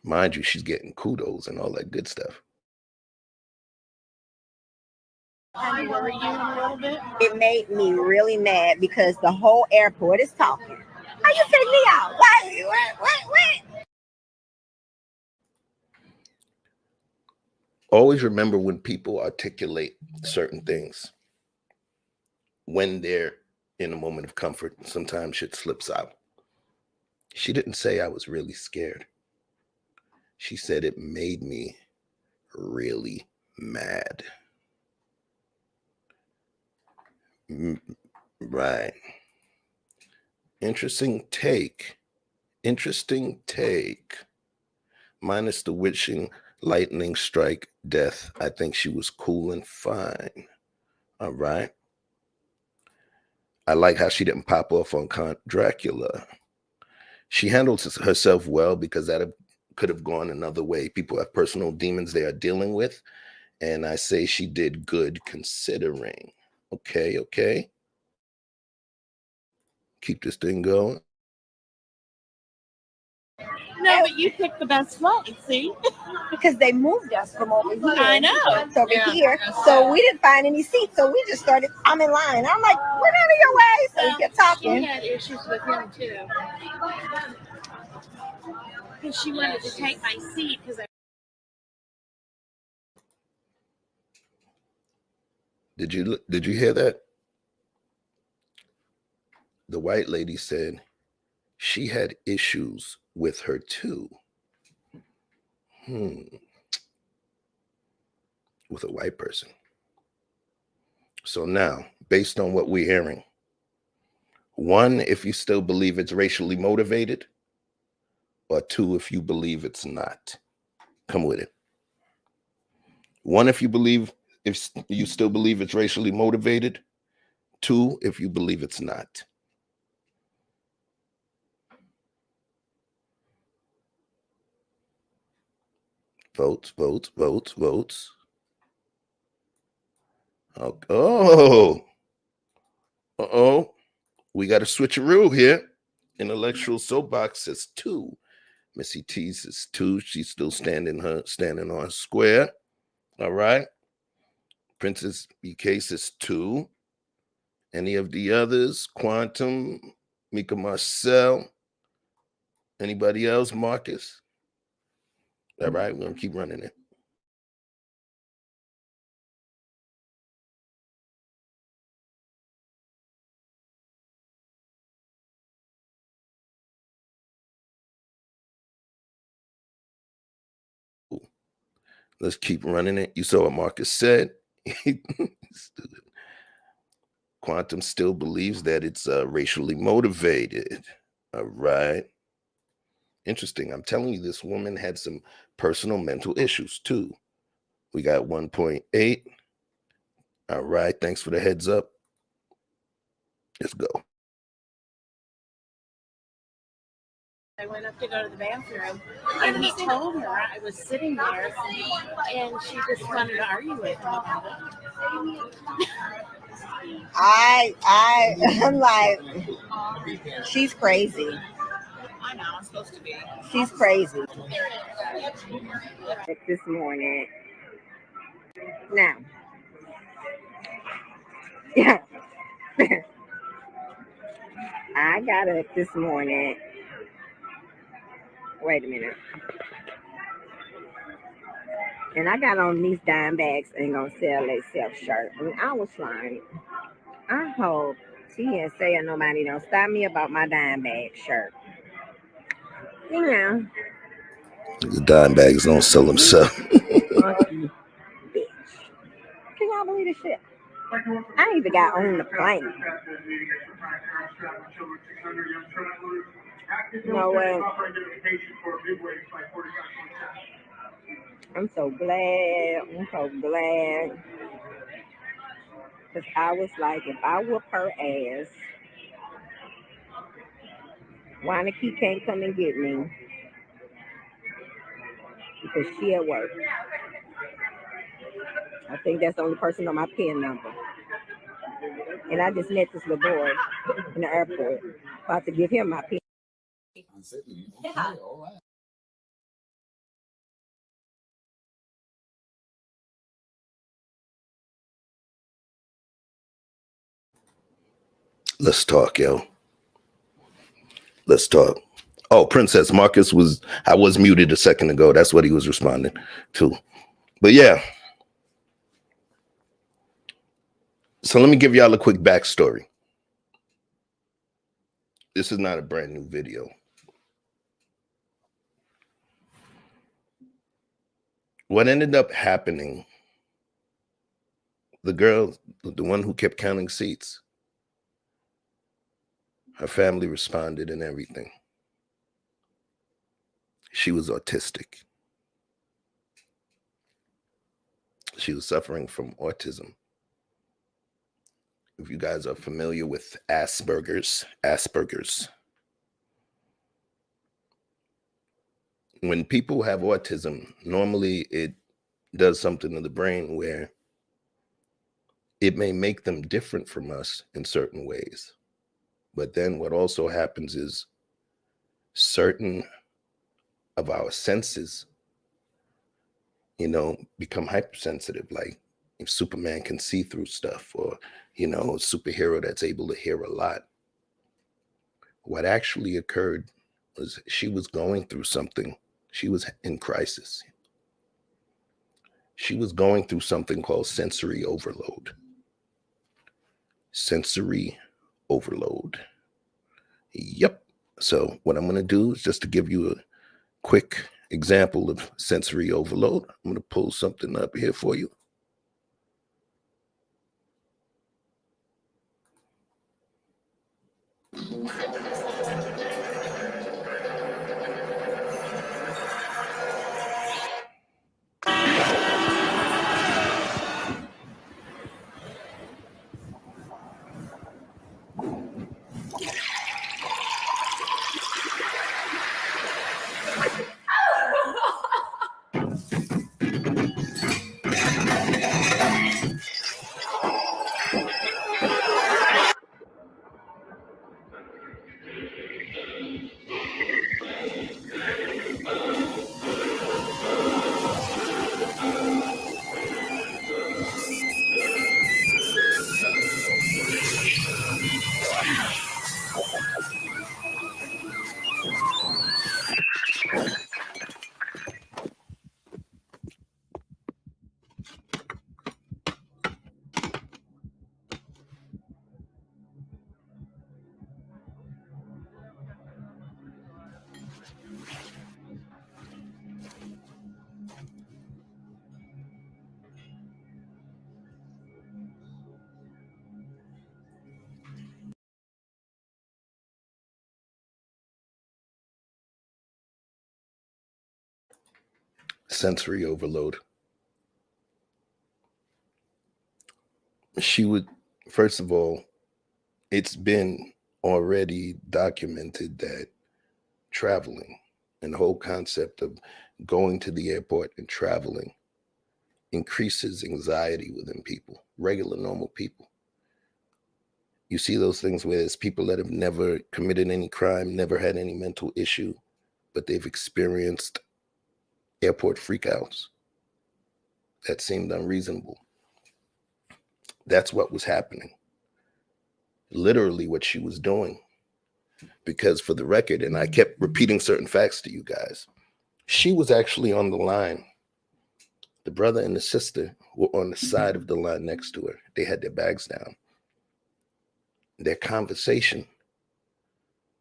Mind you, she's getting kudos and all that good stuff. Worry you a little bit? It made me really mad because the whole airport is talking. How you take me out? What? Always remember when people articulate certain things, when they're in a moment of comfort, sometimes shit slips out. She didn't say I was really scared. She said it made me really mad. Right. Interesting take. Minus the witching, lightning strike, death. I think she was cool and fine. All right. I like how she didn't pop off on Count Dracula. She handled herself well because that could have gone another way. People have personal demons they are dealing with. And I say she did good considering. Okay. Keep this thing going. No, but you picked the best flight, see? Because they moved us from over here. I know. Over here. So we didn't find any seats. So we just started, I'm in line. I'm like, we're out of your way. So we kept talking. She had issues with him, too. Because she wanted to take my seat because Did you hear that? The white lady said, she had issues with her too. With a white person. So now, based on what we're hearing, one, if you still believe it's racially motivated, or two, if you believe it's not. Come with it. One, if you still believe it's racially motivated. Two, if you believe it's not. Votes, votes, votes, votes. Oh, uh-oh. We got a switcheroo here. Intellectual soapbox says 2. Missy T says 2. She's still standing on her square. All right. Princess BK says 2. Any of the others? Quantum, Mika Marcel. Anybody else? Marcus? All right, we're gonna keep running it. Let's keep running it. You saw what Marcus said. Quantum still believes that it's racially motivated. All right. Interesting. I'm telling you, this woman had some personal mental issues too. We got 1.8. All right. Thanks for the heads up. Let's go. I went up to go to the bathroom, and he told her I was sitting there, and she just wanted to argue with him about it. I'm like, she's crazy. I know, I'm supposed to be. She's crazy. This morning. Now. Yeah. I got up this morning. Wait a minute. And I got on these dime bags and gonna sell a self shirt. And I was like, I hope TSA or nobody don't stop me about my dime bag shirt. You know. The dime bags don't sell themselves. Bitch. Can y'all believe this shit? I even got on the plane. You know what? I'm so glad. Because I was like, if I whoop her ass, Wanaki can't come and get me. Because she at work. I think that's the only person on my PIN number. And I just met this little boy in the airport. About to give him my PIN. Yeah. Let's talk, yo. Let's talk. Oh, Princess Marcus I was muted a second ago. That's what he was responding to. But yeah. So let me give y'all a quick backstory. This is not a brand new video. What ended up happening, the girl, the one who kept counting seats, her family responded and everything. She was autistic. She was suffering from autism. If you guys are familiar with Asperger's. When people have autism, normally it does something to the brain where it may make them different from us in certain ways. But then what also happens is certain of our senses, become hypersensitive. Like if Superman can see through stuff, or, a superhero that's able to hear a lot. What actually occurred was she was going through something. She was in crisis. She was going through something called sensory overload. Sensory overload. Yep. So what I'm going to do is just to give you a quick example of sensory overload. I'm going to pull something up here for you. Sensory overload. She would, first of all, it's been already documented that traveling and the whole concept of going to the airport and traveling increases anxiety within people, regular, normal people. You see those things where it's people that have never committed any crime, never had any mental issue, but they've experienced airport freakouts that seemed unreasonable. That's what was happening. Literally what she was doing. Because for the record, and I kept repeating certain facts to you guys, she was actually on the line. The brother and the sister were on the side of the line next to her. They had their bags down. Their conversation,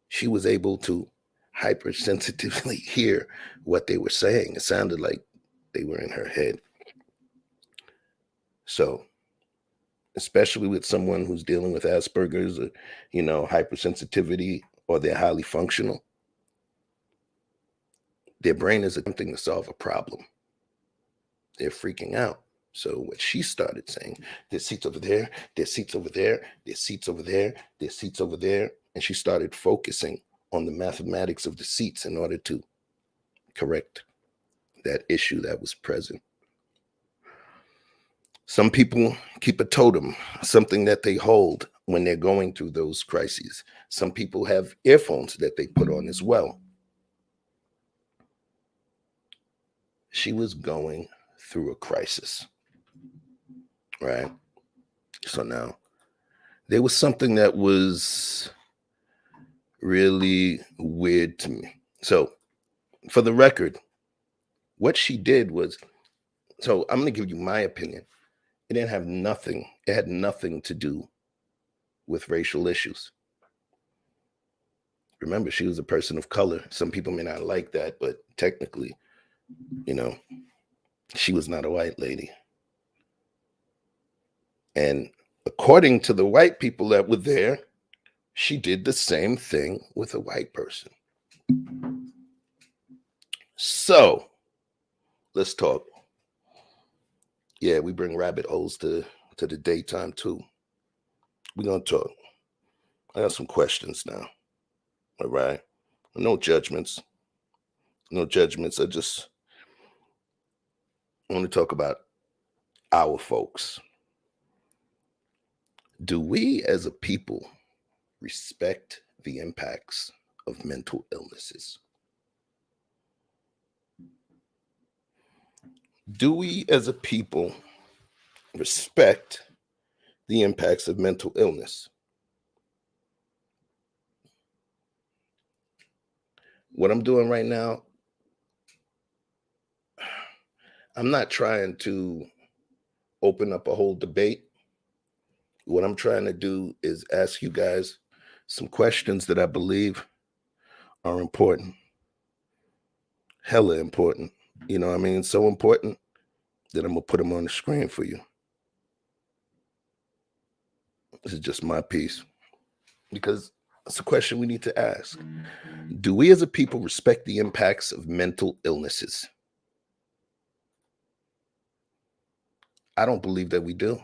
she was able to hypersensitively hear what they were saying. It sounded like they were in her head. So, especially with someone who's dealing with Asperger's or, hypersensitivity, or they're highly functional, their brain is attempting to solve a problem. They're freaking out. So what she started saying, there's seats over there, there's seats over there, there's seats over there, there's seats over there. And she started focusing on the mathematics of the seats in order to correct that issue that was present. Some people keep a totem, something that they hold when they're going through those crises. Some people have earphones that they put on as well. She was going through a crisis, right? So now there was something that was really weird to me. So for the record, what she did was, so I'm going to give you my opinion. It had nothing to do with racial issues. Remember, she was a person of color. Some people may not like that, but technically, she was not a white lady. And according to the white people that were there, she did the same thing with a white person. So let's talk. Yeah, we bring rabbit holes to the daytime too. We're going to talk. I got some questions now. All right. No judgments. No judgments. I just want to talk about our folks. Do we as a people respect the impacts of mental illnesses? Do we as a people respect the impacts of mental illness? What I'm doing right now, I'm not trying to open up a whole debate. What I'm trying to do is ask you guys some questions that I believe are important. Hella important. You know what I mean? So important that I'm going to put them on the screen for you. This is just my piece. Because it's a question we need to ask. Do we as a people respect the impacts of mental illnesses? I don't believe that we do.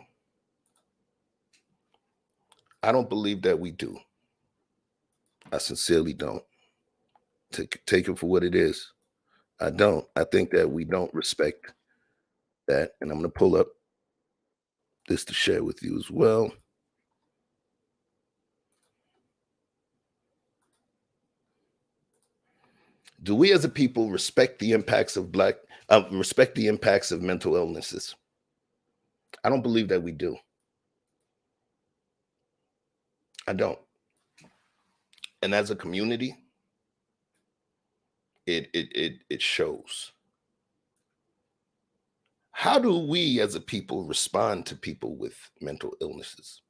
I don't believe that we do. I sincerely don't. Take it for what it is. I don't. I think that we don't respect that. And I'm going to pull up this to share with you as well. Do we as a people respect the impacts of mental illnesses? I don't believe that we do. I don't. And as a community, it shows. How do we as a people respond to people with mental illnesses?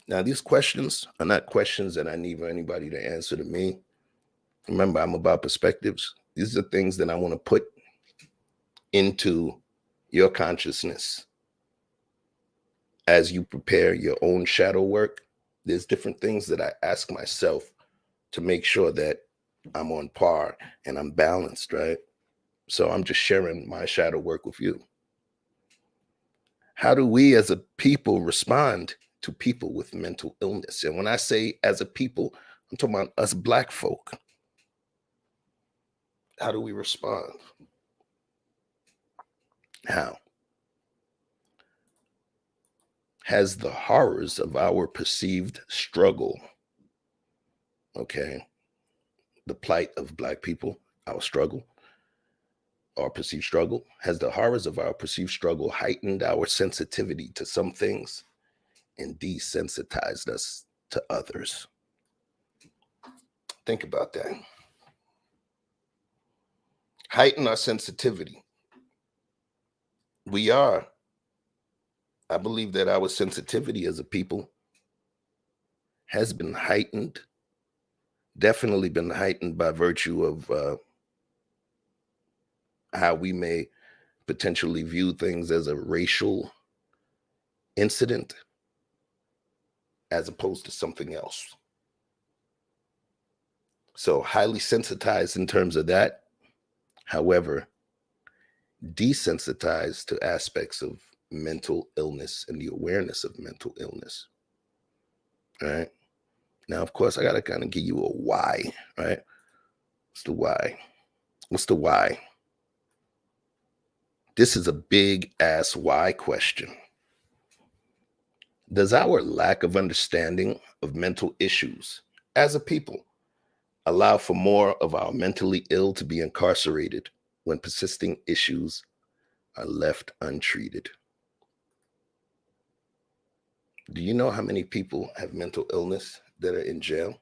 Now, these questions are not questions that I need for anybody to answer to me. Remember, I'm about perspectives. These are things that I want to put into your consciousness as you prepare your own shadow work. There's different things that I ask myself to make sure that I'm on par and I'm balanced, right? So I'm just sharing my shadow work with you. How do we as a people respond to people with mental illness? And when I say as a people, I'm talking about us Black folk. How do we respond? How? Has the horrors of our perceived struggle, okay, the plight of Black people, our struggle, our perceived struggle, has the horrors of our perceived struggle heightened our sensitivity to some things and desensitized us to others? Think about that. Heighten our sensitivity. I believe that our sensitivity as a people has been heightened, definitely been heightened by virtue of how we may potentially view things as a racial incident as opposed to something else. So highly sensitized in terms of that. However, desensitized to aspects of mental illness and the awareness of mental illness. All right. Now, of course, I got to kind of give you a why, right? What's the why? What's the why? This is a big ass why question. Does our lack of understanding of mental issues as a people allow for more of our mentally ill to be incarcerated when persisting issues are left untreated? Do you know how many people have mental illness that are in jail?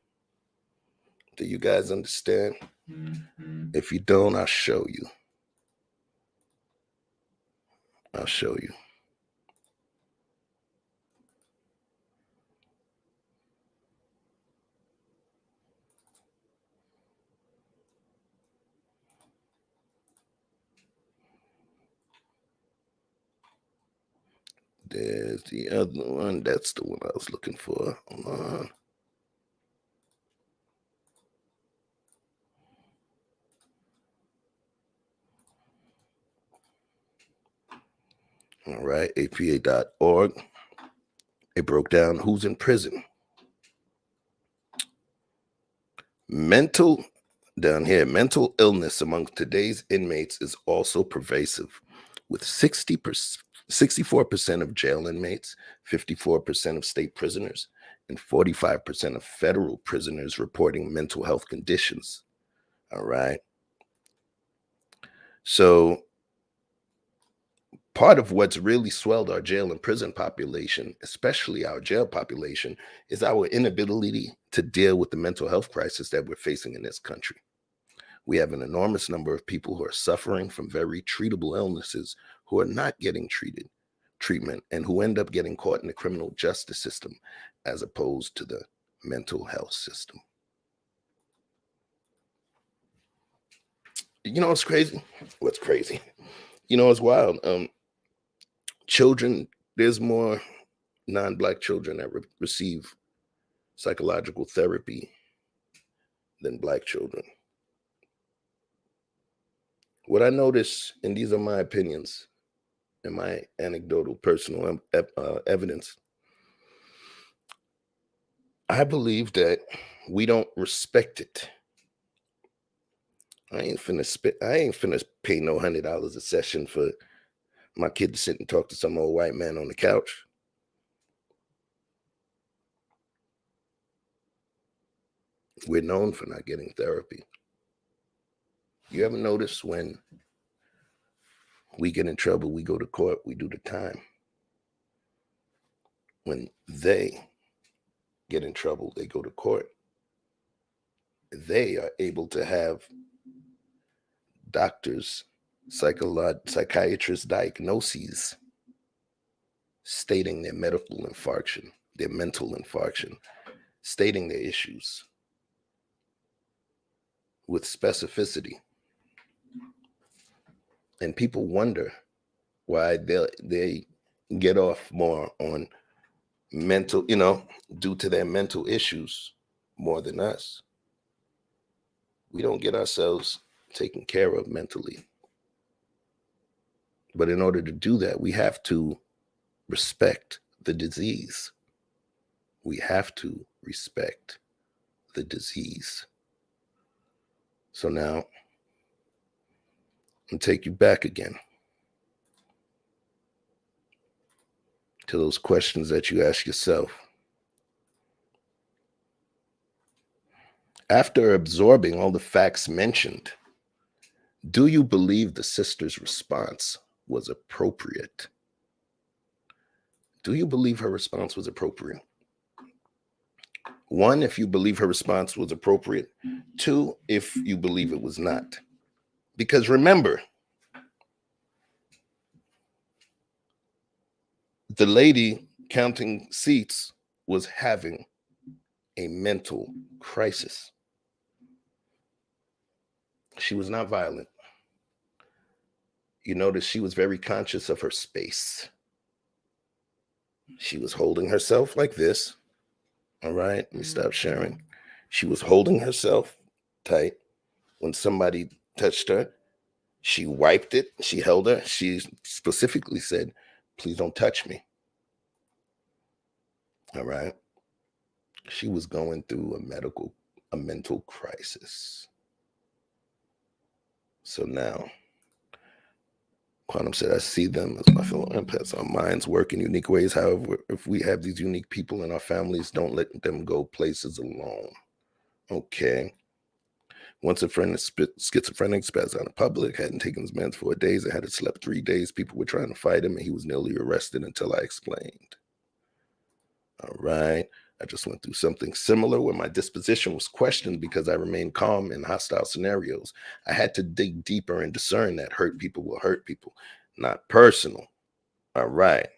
Do you guys understand? If you don't, I'll show you. I'll show you. There's the other one. That's the one I was looking for. Hold on. All right, apa.org. It broke down who's in prison. Down here, mental illness among today's inmates is also pervasive, with 64% of jail inmates, 54% of state prisoners, and 45% of federal prisoners reporting mental health conditions. All right. So part of what's really swelled our jail and prison population, especially our jail population, is our inability to deal with the mental health crisis that we're facing in this country. We have an enormous number of people who are suffering from very treatable illnesses who are not getting treatment and who end up getting caught in the criminal justice system as opposed to the mental health system. You know what's crazy? What's crazy? You know, it's wild. Children, there's more non-black children that receive psychological therapy than black children. What I notice, and these are my opinions and my anecdotal personal evidence, I believe that we don't respect it. I ain't finna pay no $100 a session for my kid to sit and talk to some old white man on the couch. We're known for not getting therapy. You ever notice when we get in trouble, we go to court, we do the time? When they get in trouble, they go to court. They are able to have doctors, psychiatrists' diagnoses stating their medical infarction, their mental infarction, stating their issues with specificity. And people wonder why they get off more on mental, due to their mental issues more than us. We don't get ourselves taken care of mentally. But in order to do that, we have to respect the disease. We have to respect the disease. So now, I'll take you back again to those questions that you ask yourself. After absorbing all the facts mentioned, do you believe the sister's response was appropriate? Do you believe her response was appropriate? One, if you believe her response was appropriate. Two, if you believe it was not. Because remember, the lady counting seats was having a mental crisis. She was not violent. You notice she was very conscious of her space. She was holding herself like this. All right, let me stop sharing. She was holding herself tight. When somebody touched her, she wiped it. She held her. She specifically said, "Please don't touch me." All right. She was going through a mental crisis. So now, Quantum said, I see them as my fellow empaths. Our minds work in unique ways. However, if we have these unique people in our families, don't let them go places alone. Okay. Once a friend is schizophrenic, spazzed out in public, hadn't taken his meds for days, and had slept 3 days. People were trying to fight him, and he was nearly arrested until I explained. All right. I just went through something similar where my disposition was questioned because I remained calm in hostile scenarios. I had to dig deeper and discern that hurt people will hurt people, not personal. All right.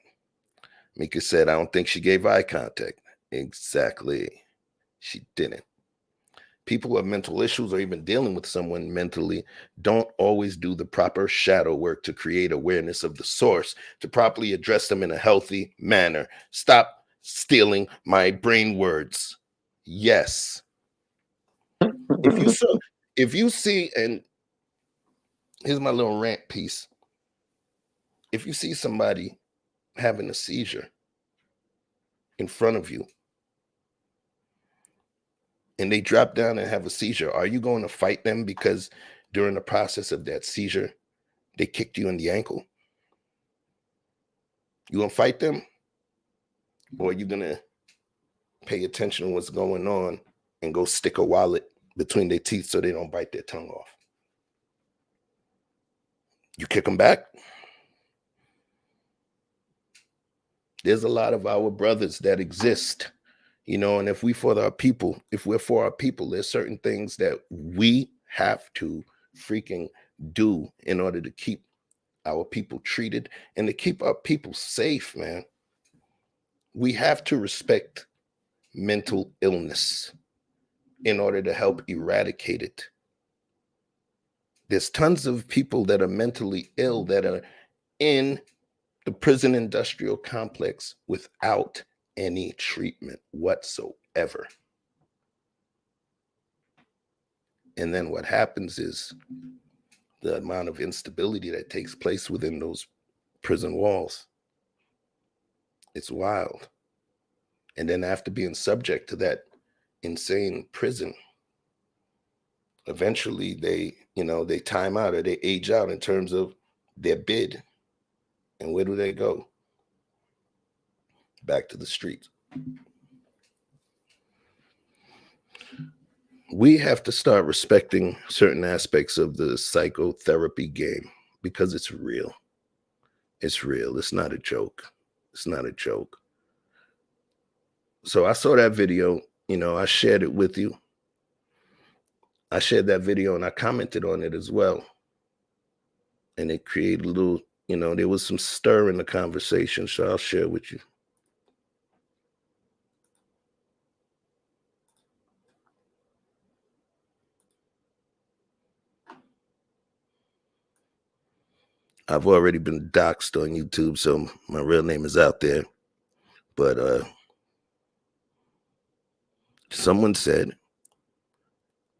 Mika said, I don't think she gave eye contact. Exactly. She didn't. People who have mental issues or even dealing with someone mentally don't always do the proper shadow work to create awareness of the source to properly address them in a healthy manner. Stop stealing my brain words. Yes. If you see, and here's my little rant piece. If you see somebody having a seizure in front of you and they drop down and have a seizure, are you going to fight them because during the process of that seizure, they kicked you in the ankle? You going to fight them? Or are you going to pay attention to what's going on and go stick a wallet between their teeth so they don't bite their tongue off? You kick them back? There's a lot of our brothers that exist, and if we're for our people, there's certain things that we have to freaking do in order to keep our people treated and to keep our people safe, man. We have to respect mental illness in order to help eradicate it. There's tons of people that are mentally ill that are in the prison industrial complex without any treatment whatsoever. And then what happens is the amount of instability that takes place within those prison walls. It's wild. And then after being subject to that insane prison, eventually they time out or they age out in terms of their bid. And where do they go? Back to the streets. We have to start respecting certain aspects of the psychotherapy game because it's real. It's real. It's not a joke. It's not a joke. So I saw that video, I shared it with you. I shared that video and I commented on it as well. And it created a little, there was some stir in the conversation. So I'll share with you. I've already been doxxed on YouTube, so my real name is out there. But someone said,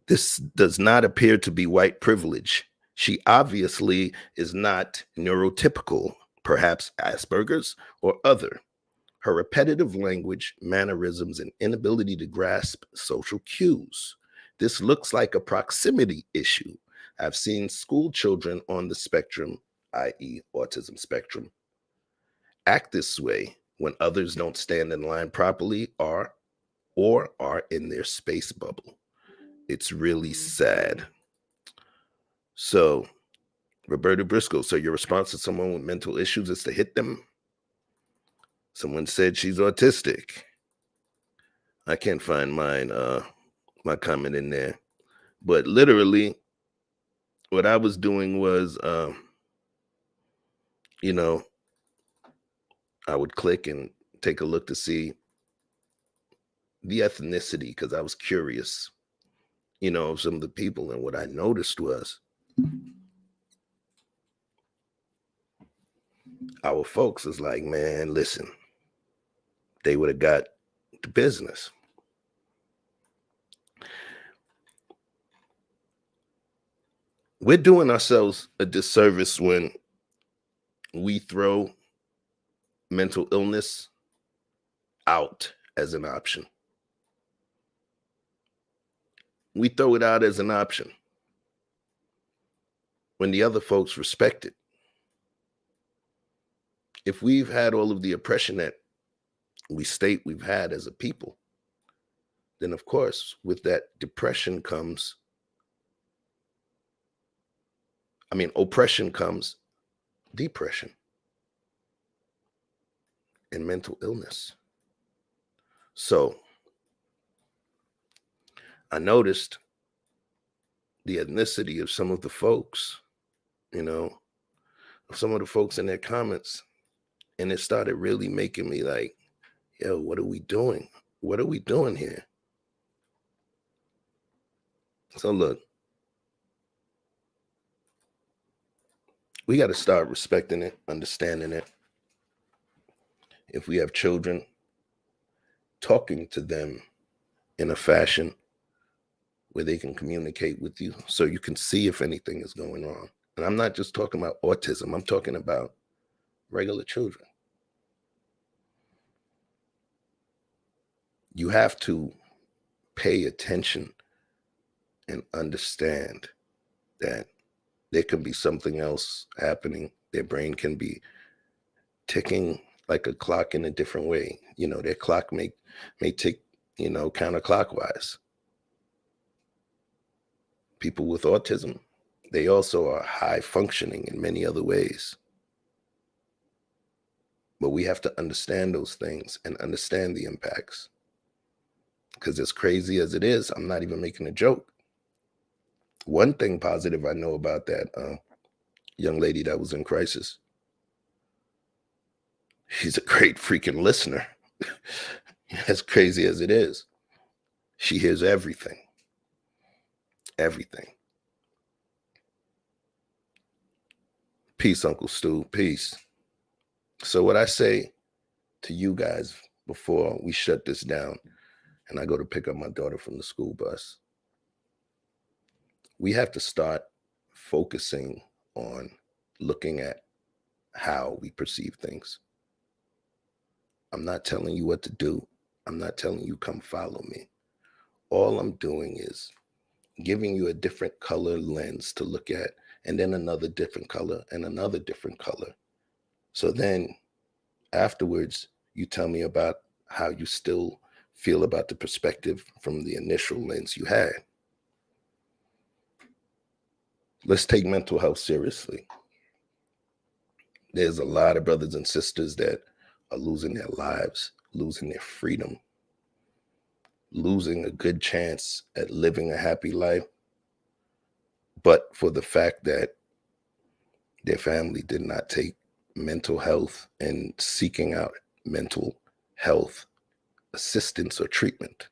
this does not appear to be white privilege. She obviously is not neurotypical, perhaps Asperger's or other. Her repetitive language, mannerisms, and inability to grasp social cues. This looks like a proximity issue. I've seen school children on the spectrum, i.e. autism spectrum, act this way when others don't stand in line properly or are in their space bubble. It's really sad. So, Roberta Briscoe, so your response to someone with mental issues is to hit them? Someone said she's autistic. I can't find mine, my comment in there. But literally, what I was doing was, I would click and take a look to see the ethnicity because I was curious, of some of the people. And what I noticed was our folks is like, man, listen, they would have got the business. We're doing ourselves a disservice when we throw mental illness out as an option. We throw it out as an option when the other folks respect it. If we've had all of the oppression that we state we've had as a people, then of course, with that oppression comes depression and mental illness. So I noticed the ethnicity of some of the folks, some of the folks in their comments, and it started really making me like, yo, what are we doing? What are we doing here? So look, we got to start respecting it, understanding it. If we have children, talking to them in a fashion where they can communicate with you so you can see if anything is going on. And I'm not just talking about autism. I'm talking about regular children. You have to pay attention and understand that there can be something else happening. Their brain can be ticking like a clock in a different way. Their clock may tick, counterclockwise. People with autism, they also are high functioning in many other ways. But we have to understand those things and understand the impacts. Because as crazy as it is, I'm not even making a joke. One thing positive I know about that young lady that was in crisis, she's a great freaking listener. As crazy as it is, she hears everything. Everything. Peace, Uncle Stu. Peace. So what I say to you guys before we shut this down and I go to pick up my daughter from the school bus, we have to start focusing on looking at how we perceive things. I'm not telling you what to do. I'm not telling you come follow me. All I'm doing is giving you a different color lens to look at, and then another different color and another different color. So then afterwards, you tell me about how you still feel about the perspective from the initial lens you had. Let's take mental health seriously. There's a lot of brothers and sisters that are losing their lives, losing their freedom, losing a good chance at living a happy life, but for the fact that their family did not take mental health and seeking out mental health assistance or treatment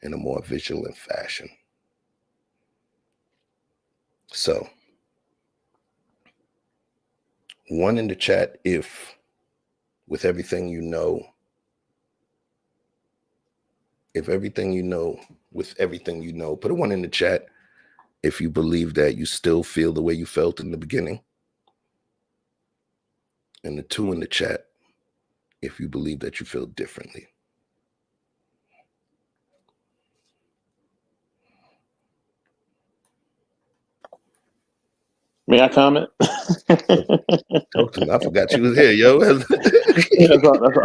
in a more vigilant fashion. So, one in the chat if, with everything you know, put a one in the chat if you believe that you still feel the way you felt in the beginning. And the 2 in the chat if you believe that you feel differently. May I comment? Talk to me. I forgot you was here, yo. I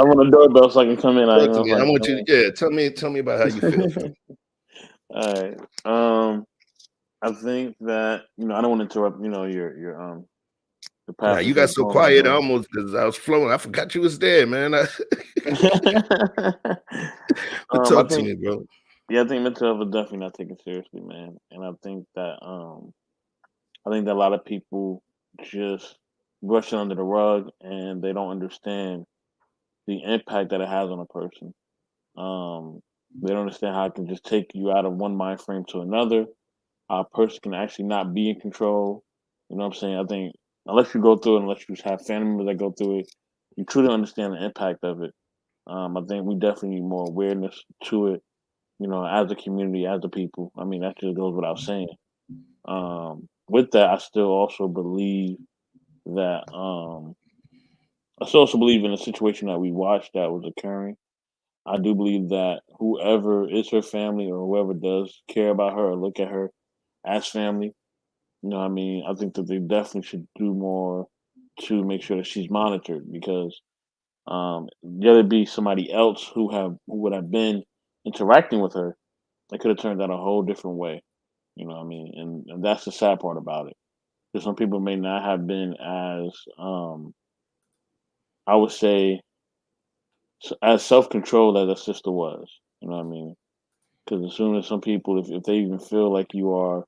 want a doorbell so I can come in. Talk to me. I want you to, tell me about how you feel. All right. I think that, I don't want to interrupt, your Nah, you got so quiet almost because I was flowing. I forgot you was there, man. Talk to me, bro. Yeah, I think mental health is definitely not taken seriously, man. And I think that a lot of people just brush it under the rug and they don't understand the impact that it has on a person. They don't understand how it can just take you out of one mind frame to another. How a person can actually not be in control. You know what I'm saying? I think unless you go through it, unless you have family members that go through it, you truly understand the impact of it. I think we definitely need more awareness to it, as a community, as a people. I mean, that just goes without saying. With that, I still also believe that I still also believe in the situation that we watched that was occurring. I do believe that whoever is her family or whoever does care about her or look at her as family, I think that they definitely should do more to make sure that she's monitored because the other be somebody else who would have been interacting with her, that could have turned out a whole different way. You know what I mean? And that's the sad part about it. Because some people may not have been as I would say as self-controlled as a sister was. You know what I mean? Because as soon as some people, if they even feel like you are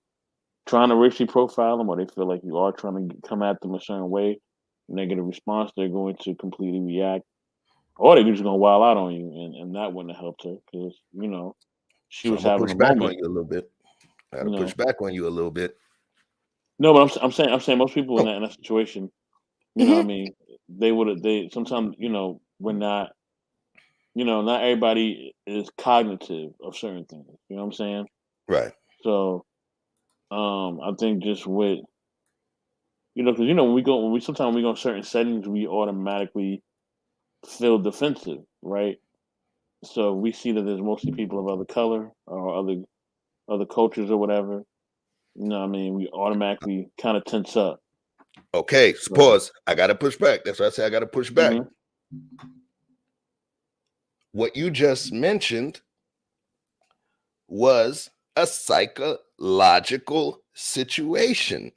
trying to racially profile them or they feel like you are trying to come at them a certain way, negative response, they're going to completely react. Or they're just going to wild out on you. And that wouldn't have helped her because, she was having a moment. On you a little bit. I gotta push back on you a little bit. No, but I'm saying most people in that situation, what I mean, they sometimes, we're not, not everybody is cognitive of certain things. You know what I'm saying? Right. So I think just with because when we sometimes we go in certain settings, we automatically feel defensive, right? So we see that there's mostly people of other color or other cultures or whatever. You know what I mean? We automatically kind of tense up. Okay, pause. I gotta push back. That's why I say I gotta push back. Mm-hmm. What you just mentioned was a psychological situation.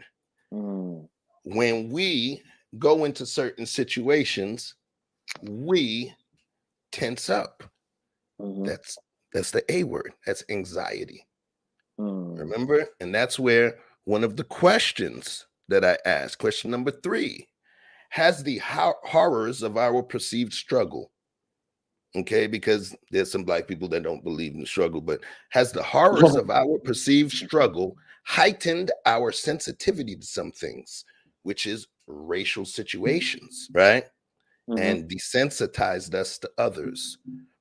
When we go into certain situations, we tense up. That's the A word. That's anxiety. Remember? And that's where one of the questions that I asked, question number 3, has the horrors of our perceived struggle, okay, because there's some Black people that don't believe in the struggle, but has the horrors of our perceived struggle heightened our sensitivity to some things, which is racial situations, right? Mhm. And desensitized us to others,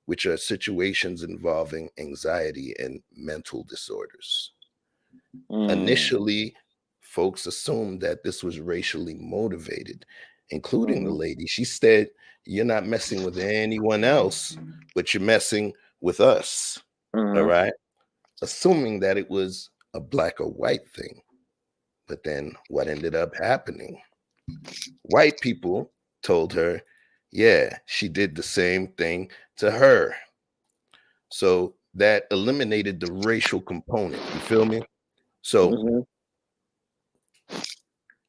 which are situations involving anxiety and mental disorders. Initially, folks assumed that this was racially motivated, including the lady. She said, "You're not messing with anyone else, but you're messing with us." All right. Assuming that it was a black or white thing. But then what ended up happening? White people told her, yeah, she did the same thing to her. So that eliminated the racial component. You feel me? So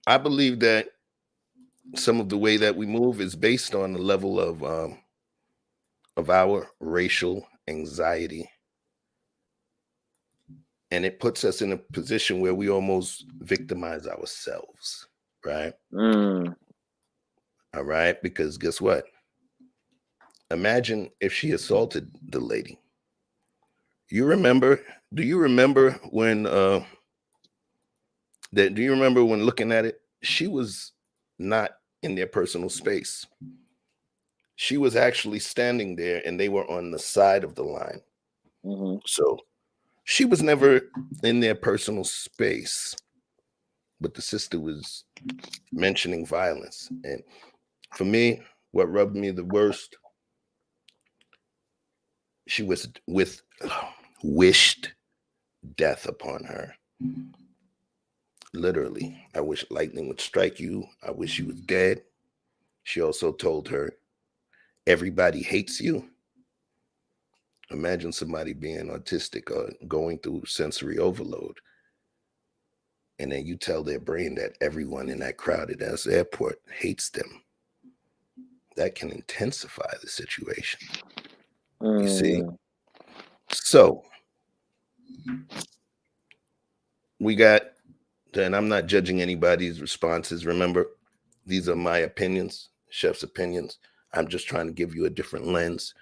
I believe that some of the way that we move is based on the level of our racial anxiety, and it puts us in a position where we almost victimize ourselves, right? All right, because guess what? Imagine if she assaulted the lady. You remember? Do you remember when? Do you remember when looking at it? She was not in their personal space. She was actually standing there, and they were on the side of the line. So she was never in their personal space, but the sister was mentioning violence. And for me, what rubbed me the worst, she was wished death upon her. Literally, I wish lightning would strike you. I wish you was dead. She also told her, everybody hates you. Imagine somebody being autistic or going through sensory overload. And then you tell their brain that everyone in that crowded ass airport hates them. That can intensify the situation. You see? So we got, and I'm not judging anybody's responses. Remember, these are my opinions, Chef's opinions. I'm just trying to give you a different lens.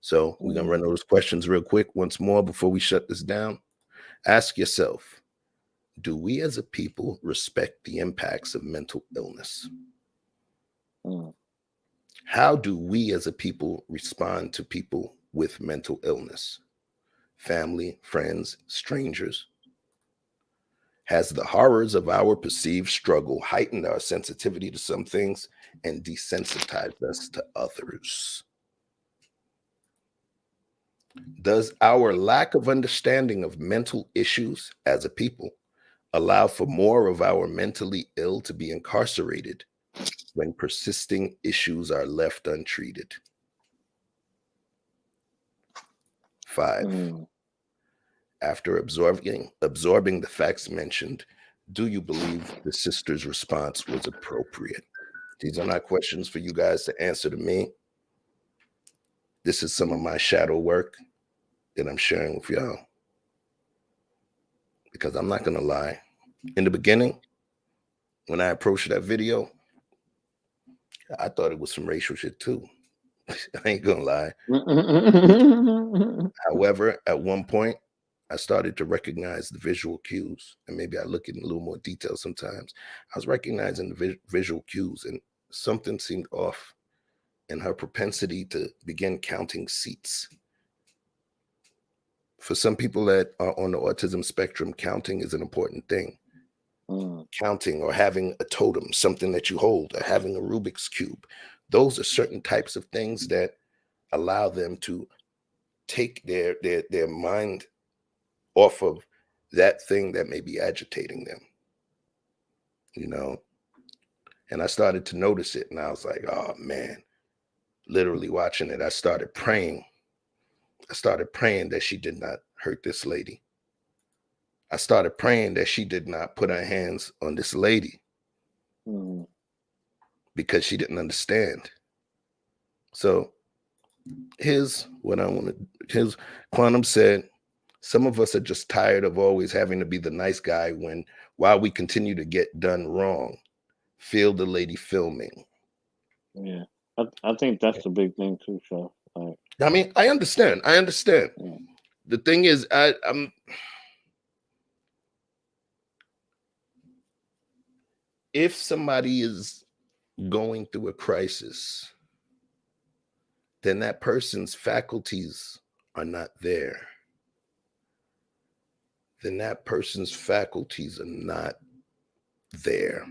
So we're going to run those questions real quick once more before we shut this down. Ask yourself, do we as a people respect the impacts of mental illness? How do we as a people respond to people with mental illness? Family, friends, strangers? Has the horrors of our perceived struggle heightened our sensitivity to some things and desensitized us to others? Does our lack of understanding of mental issues as a people allow for more of our mentally ill to be incarcerated when persisting issues are left untreated? 5. After absorbing the facts mentioned, do you believe the sister's response was appropriate? These are not questions for you guys to answer to me. This is some of my shadow work that I'm sharing with y'all. Because I'm not going to lie. In the beginning, when I approached that video, I thought it was some racial shit too. I ain't going to lie. However, at one point, I started to recognize the visual cues, and maybe I look in a little more detail sometimes. I was recognizing the visual cues, and something seemed off in her propensity to begin counting seats. For some people that are on the autism spectrum, counting is an important thing. Counting or having a totem, something that you hold, or having a Rubik's Cube. Those are certain types of things that allow them to take their mind off of that thing that may be agitating them, you know? And I started to notice it, and I was like, oh man, literally watching it, I started praying. I started praying that she did not hurt this lady. I started praying that she did not put her hands on this lady because she didn't understand. So here's what I want to, here's Quantum said, some of us are just tired of always having to be the nice guy while we continue to get done wrong. Feel the lady filming. Yeah, I think that's the big thing too, Chef. Like, I mean, I understand. Yeah. The thing is, if somebody is going through a crisis, then that person's faculties are not there. Then that person's faculties are not there.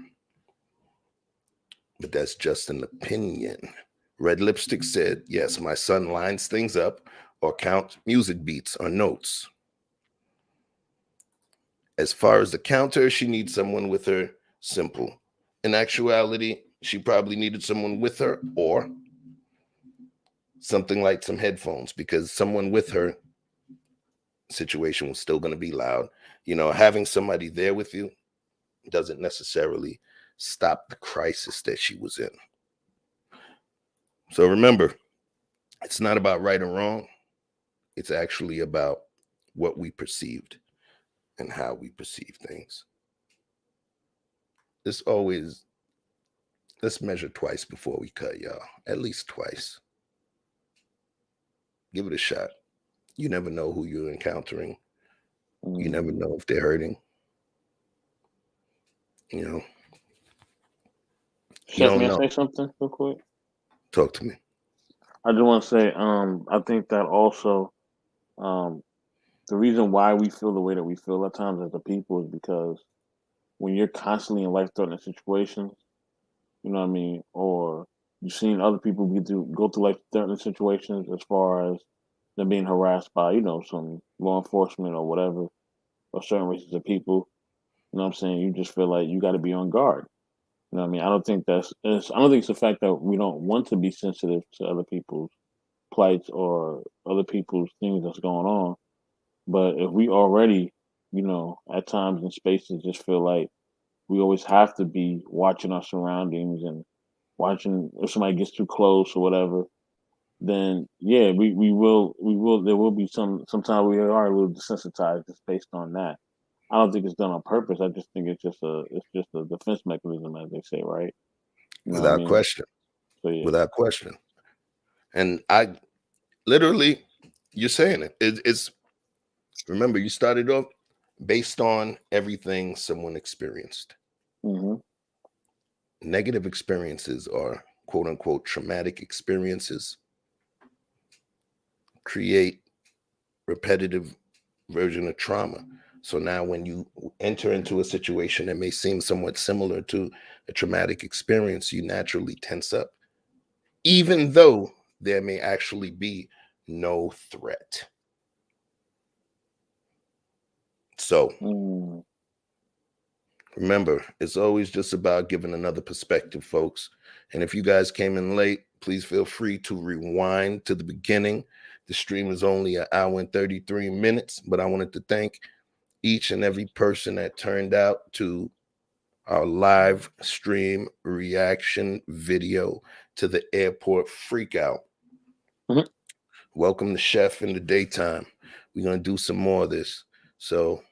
But that's just an opinion. Red Lipstick said, yes, my son lines things up or counts music beats or notes. As far as the counter, she needs someone with her. Simple. In actuality, she probably needed someone with her or something like some headphones, because someone with her situation was still going to be loud. You know, having somebody there with you doesn't necessarily stop the crisis that she was in. So remember, it's not about right or wrong. It's actually about what we perceived and how we perceive things. Let's measure twice before we cut, y'all. At least twice. Give it a shot. You never know who you're encountering. You never know if they're hurting. You know. You Chef, don't may I know. say something real quick? Talk to me. I just want to say, I think that also, the reason why we feel the way that we feel at times as a people is because when you're constantly in life-threatening situations, you know what I mean, or you've seen other people go through life-threatening situations as far as them being harassed by, you know, some law enforcement or whatever, or certain races of people. You know what I'm saying? You just feel like you got to be on guard. You know what I mean? I don't think it's the fact that we don't want to be sensitive to other people's plights or other people's things that's going on. But if we already, you know, at times in spaces just feel like we always have to be watching our surroundings and watching if somebody gets too close or whatever, then yeah, there will be sometimes we are a little desensitized just based on that. I don't think it's done on purpose. I just think it's just a defense mechanism, as they say, right? You know what I Without mean? question. So yeah. Without question. And I literally, you're saying it. It's remember, you started off based on everything someone experienced. Mm-hmm. Negative experiences are quote unquote traumatic experiences, create repetitive version of trauma. So now when you enter into a situation that may seem somewhat similar to a traumatic experience, you naturally tense up, even though there may actually be no threat. So remember, it's always just about giving another perspective, folks. And if you guys came in late, please feel free to rewind to the beginning. The stream is only an hour and 33 minutes, but I wanted to thank each and every person that turned out to our live stream reaction video to the airport freakout. Mm-hmm. Welcome to Chef in the daytime. We're going to do some more of this. So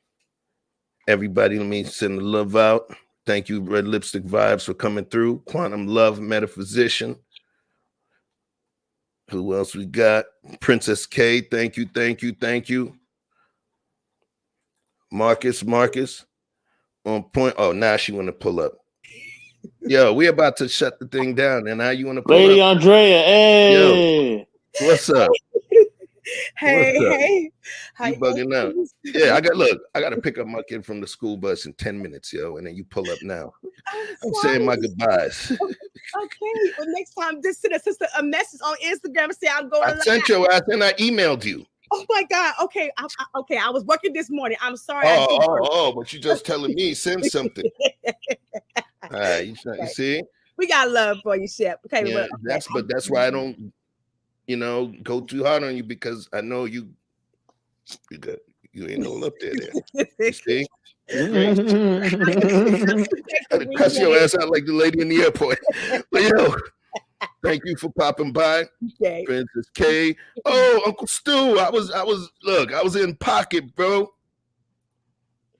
everybody, let me send the love out. Thank you, Red Lipstick Vibes, for coming through. Quantum Love Metaphysician. Who else we got? Princess K. Thank you, thank you, thank you. Marcus. On point. Oh, now she want to pull up. Yo, we about to shut the thing down, and now you want to pull Lady up. Andrea, hey. Yo, what's up? Hey, What's up? hey. You bugging out. Yeah, I got to pick up my kid from the school bus in 10 minutes, yo, and then you pull up now. I'm saying my goodbyes. Okay, well, next time, just send us a message on Instagram and say I'm going I live. sent your ass and I emailed you. Oh my God. Okay. I was working this morning. I'm sorry. But you just telling me send something. All right, you see? We got love for you, Chef. Okay, Yeah, well, that's why I don't, go too hard on you, because I know you good. You ain't no up there. You see? I cuss your ass out like the lady in the airport. But yo, thank you for popping by. Okay. Princess K. Oh, Uncle Stu. I was in pocket, bro.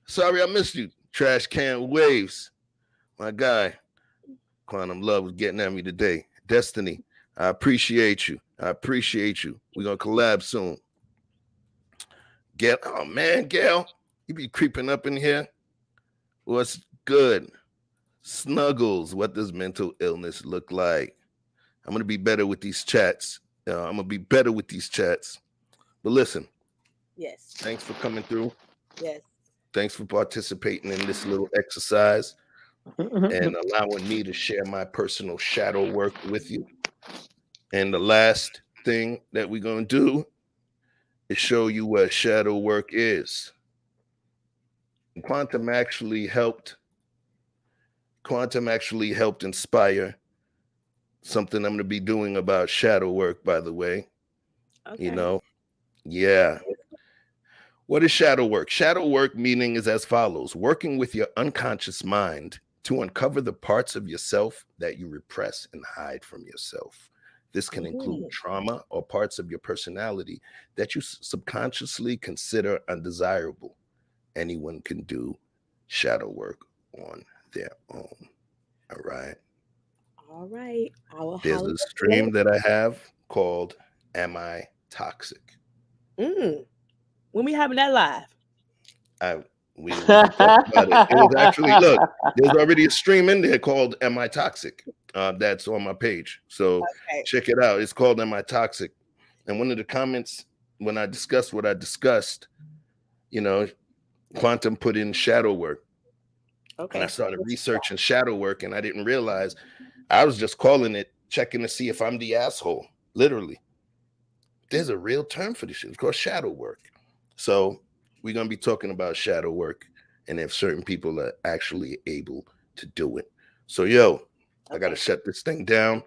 Sorry I missed you. Trash can waves. My guy. Quantum Love was getting at me today. Destiny. I appreciate you. We're gonna collab soon. Gail, oh man, Gail, you be creeping up in here. What's good? Snuggles, what does mental illness look like? I'm gonna be better with these chats. But listen, Yes. thanks for coming through. Yes. Thanks for participating in this little exercise and allowing me to share my personal shadow work with you. And the last thing that we're going to do is show you what shadow work is. Quantum actually helped inspire something I'm going to be doing about shadow work, by the way. Okay. You know, yeah. What is shadow work? Shadow work meaning is as follows: working with your unconscious mind to uncover the parts of yourself that you repress and hide from yourself. This can include trauma or parts of your personality that you subconsciously consider undesirable. Anyone can do shadow work on their own. All right. All right. I will. There's a stream that I have called "Am I Toxic?" When we having that live? We talked about it. It was actually, look, there's already a stream in there called "Am I Toxic?" That's on my page. So check it out. It's called "Am I Toxic?" And one of the comments when I discussed what I discussed, you know, Quantum put in shadow work. Okay. And I started researching shadow work, and I didn't realize I was just calling it, checking to see if I'm the asshole. Literally. There's a real term for this shit. It's called shadow work. So we're going to be talking about shadow work and if certain people are actually able to do it. So, I got to shut this thing down.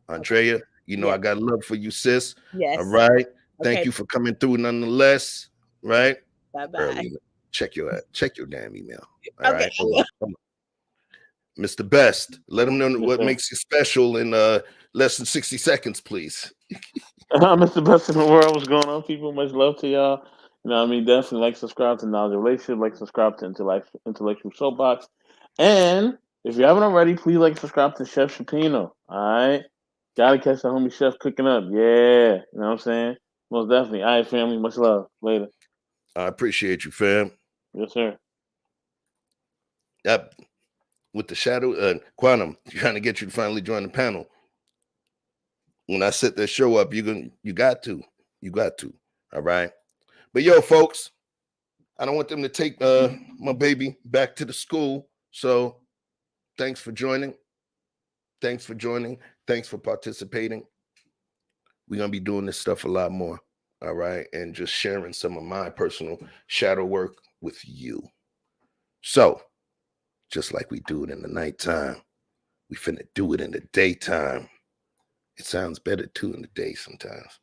Andrea, you know I got love for you, sis. Yes. All right. Thank you for coming through nonetheless. Right? Bye-bye. Check your damn email. All right. Hold on. Mr. Best, let them know what makes you special in less than 60 seconds, please. Mr. Best in the world. What's going on, people? Much love to y'all. You know what I mean? Definitely like, subscribe to Knowledge Relationship, like, subscribe to Intellectual Soapbox. And if you haven't already, please like, subscribe to Chef Shapino. All right? Gotta catch the homie Chef cooking up. Yeah. You know what I'm saying? Most definitely. All right, family. Much love. Later. I appreciate you, fam. Yes, sir. Yep. With the shadow, Quantum, trying to get you to finally join the panel. When I set that show up, you got to. All right. But folks, I don't want them to take my baby back to the school. So thanks for joining. Thanks for participating. We're going to be doing this stuff a lot more. All right. And just sharing some of my personal shadow work with you. So just like we do it in the nighttime, we finna do it in the daytime. It sounds better too in the day sometimes.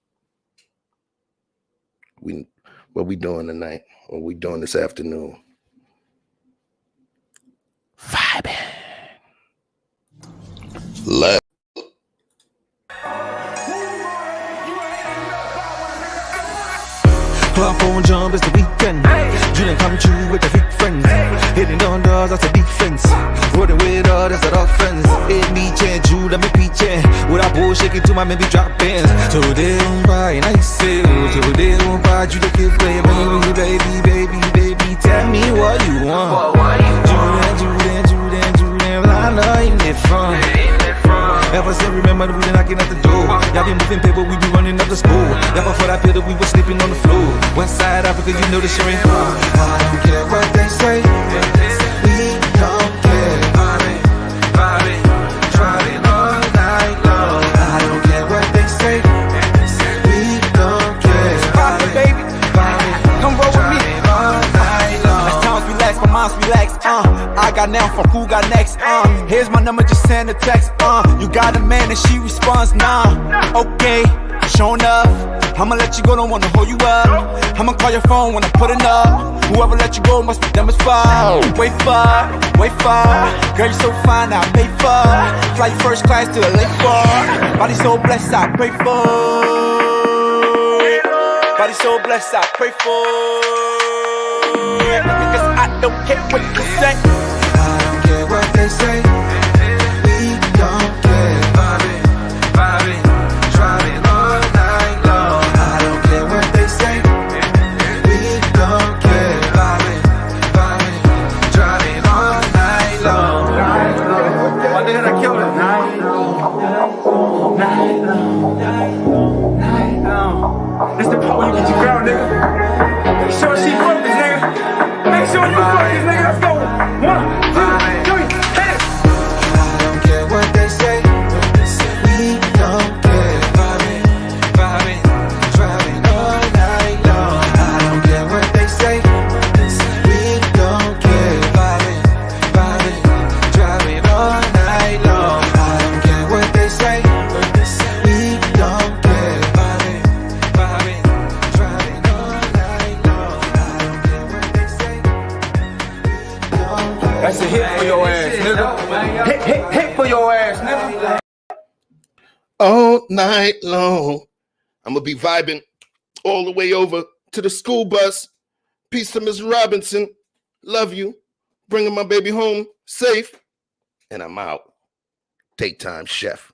What we doing tonight? What we doing this afternoon? Vibing. Left. Pop on jump, it's the weekend. Dream come true with the big friends. Hitting down doors, that's a defense. Rolling with all, that's an offense. It me change, Jude, I'm a peachin'. With a bull shaking to my maybe drop bands. Today on by and I say, today on by you the kid play. Baby, tell me what you want. Jude, well I know you ain't fun. Ever since remember that we been knocking at the door. Y'all been moving paper, we be running up the school. Y'all before that pill that we was sleeping on the floor. West side Africa, you know the shit ain't cool. I don't care what they say. We don't care. Driving all night long. I don't care what they say. We don't care. Pop it, baby. Come roll with me. All night long. As times relax, my mind's relaxed. I got now from who got next. Here's my number, just send a text. You got a man and she responds, nah. Okay, showing up. I'ma let you go, don't wanna hold you up. I'ma call your phone when I put it up. Whoever let you go must be them as far. Way far. Girl, you so fine, I pay for. Fly you first class to LA for. Body so blessed, I pray for. Body so blessed, I pray for. Cause I don't care what you say. I don't care what they say. We don't care. Driving all night long. I don't care what they say. We don't care. Driving all night long. Night long, night long. It's the part where you get your girl, nigga. Make sure she focused, nigga. Make sure you focus, nigga. Let's go. 1, 2, 3, hit it. I don't care what they say. We don't care. Vibing, driving all night long. I don't care what they say. We don't care. Vibing, driving all night long. I don't care what they say. We don't care. Vibing, driving all night long. I don't care what they say. That's a hit for your ass, nigga. Hit for your ass, nigga. All night long. I'm going to be vibing all the way over to the school bus. Peace to Miss Robinson. Love you. Bringing my baby home safe. And I'm out. Take time, chef.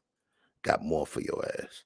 Got more for your ass.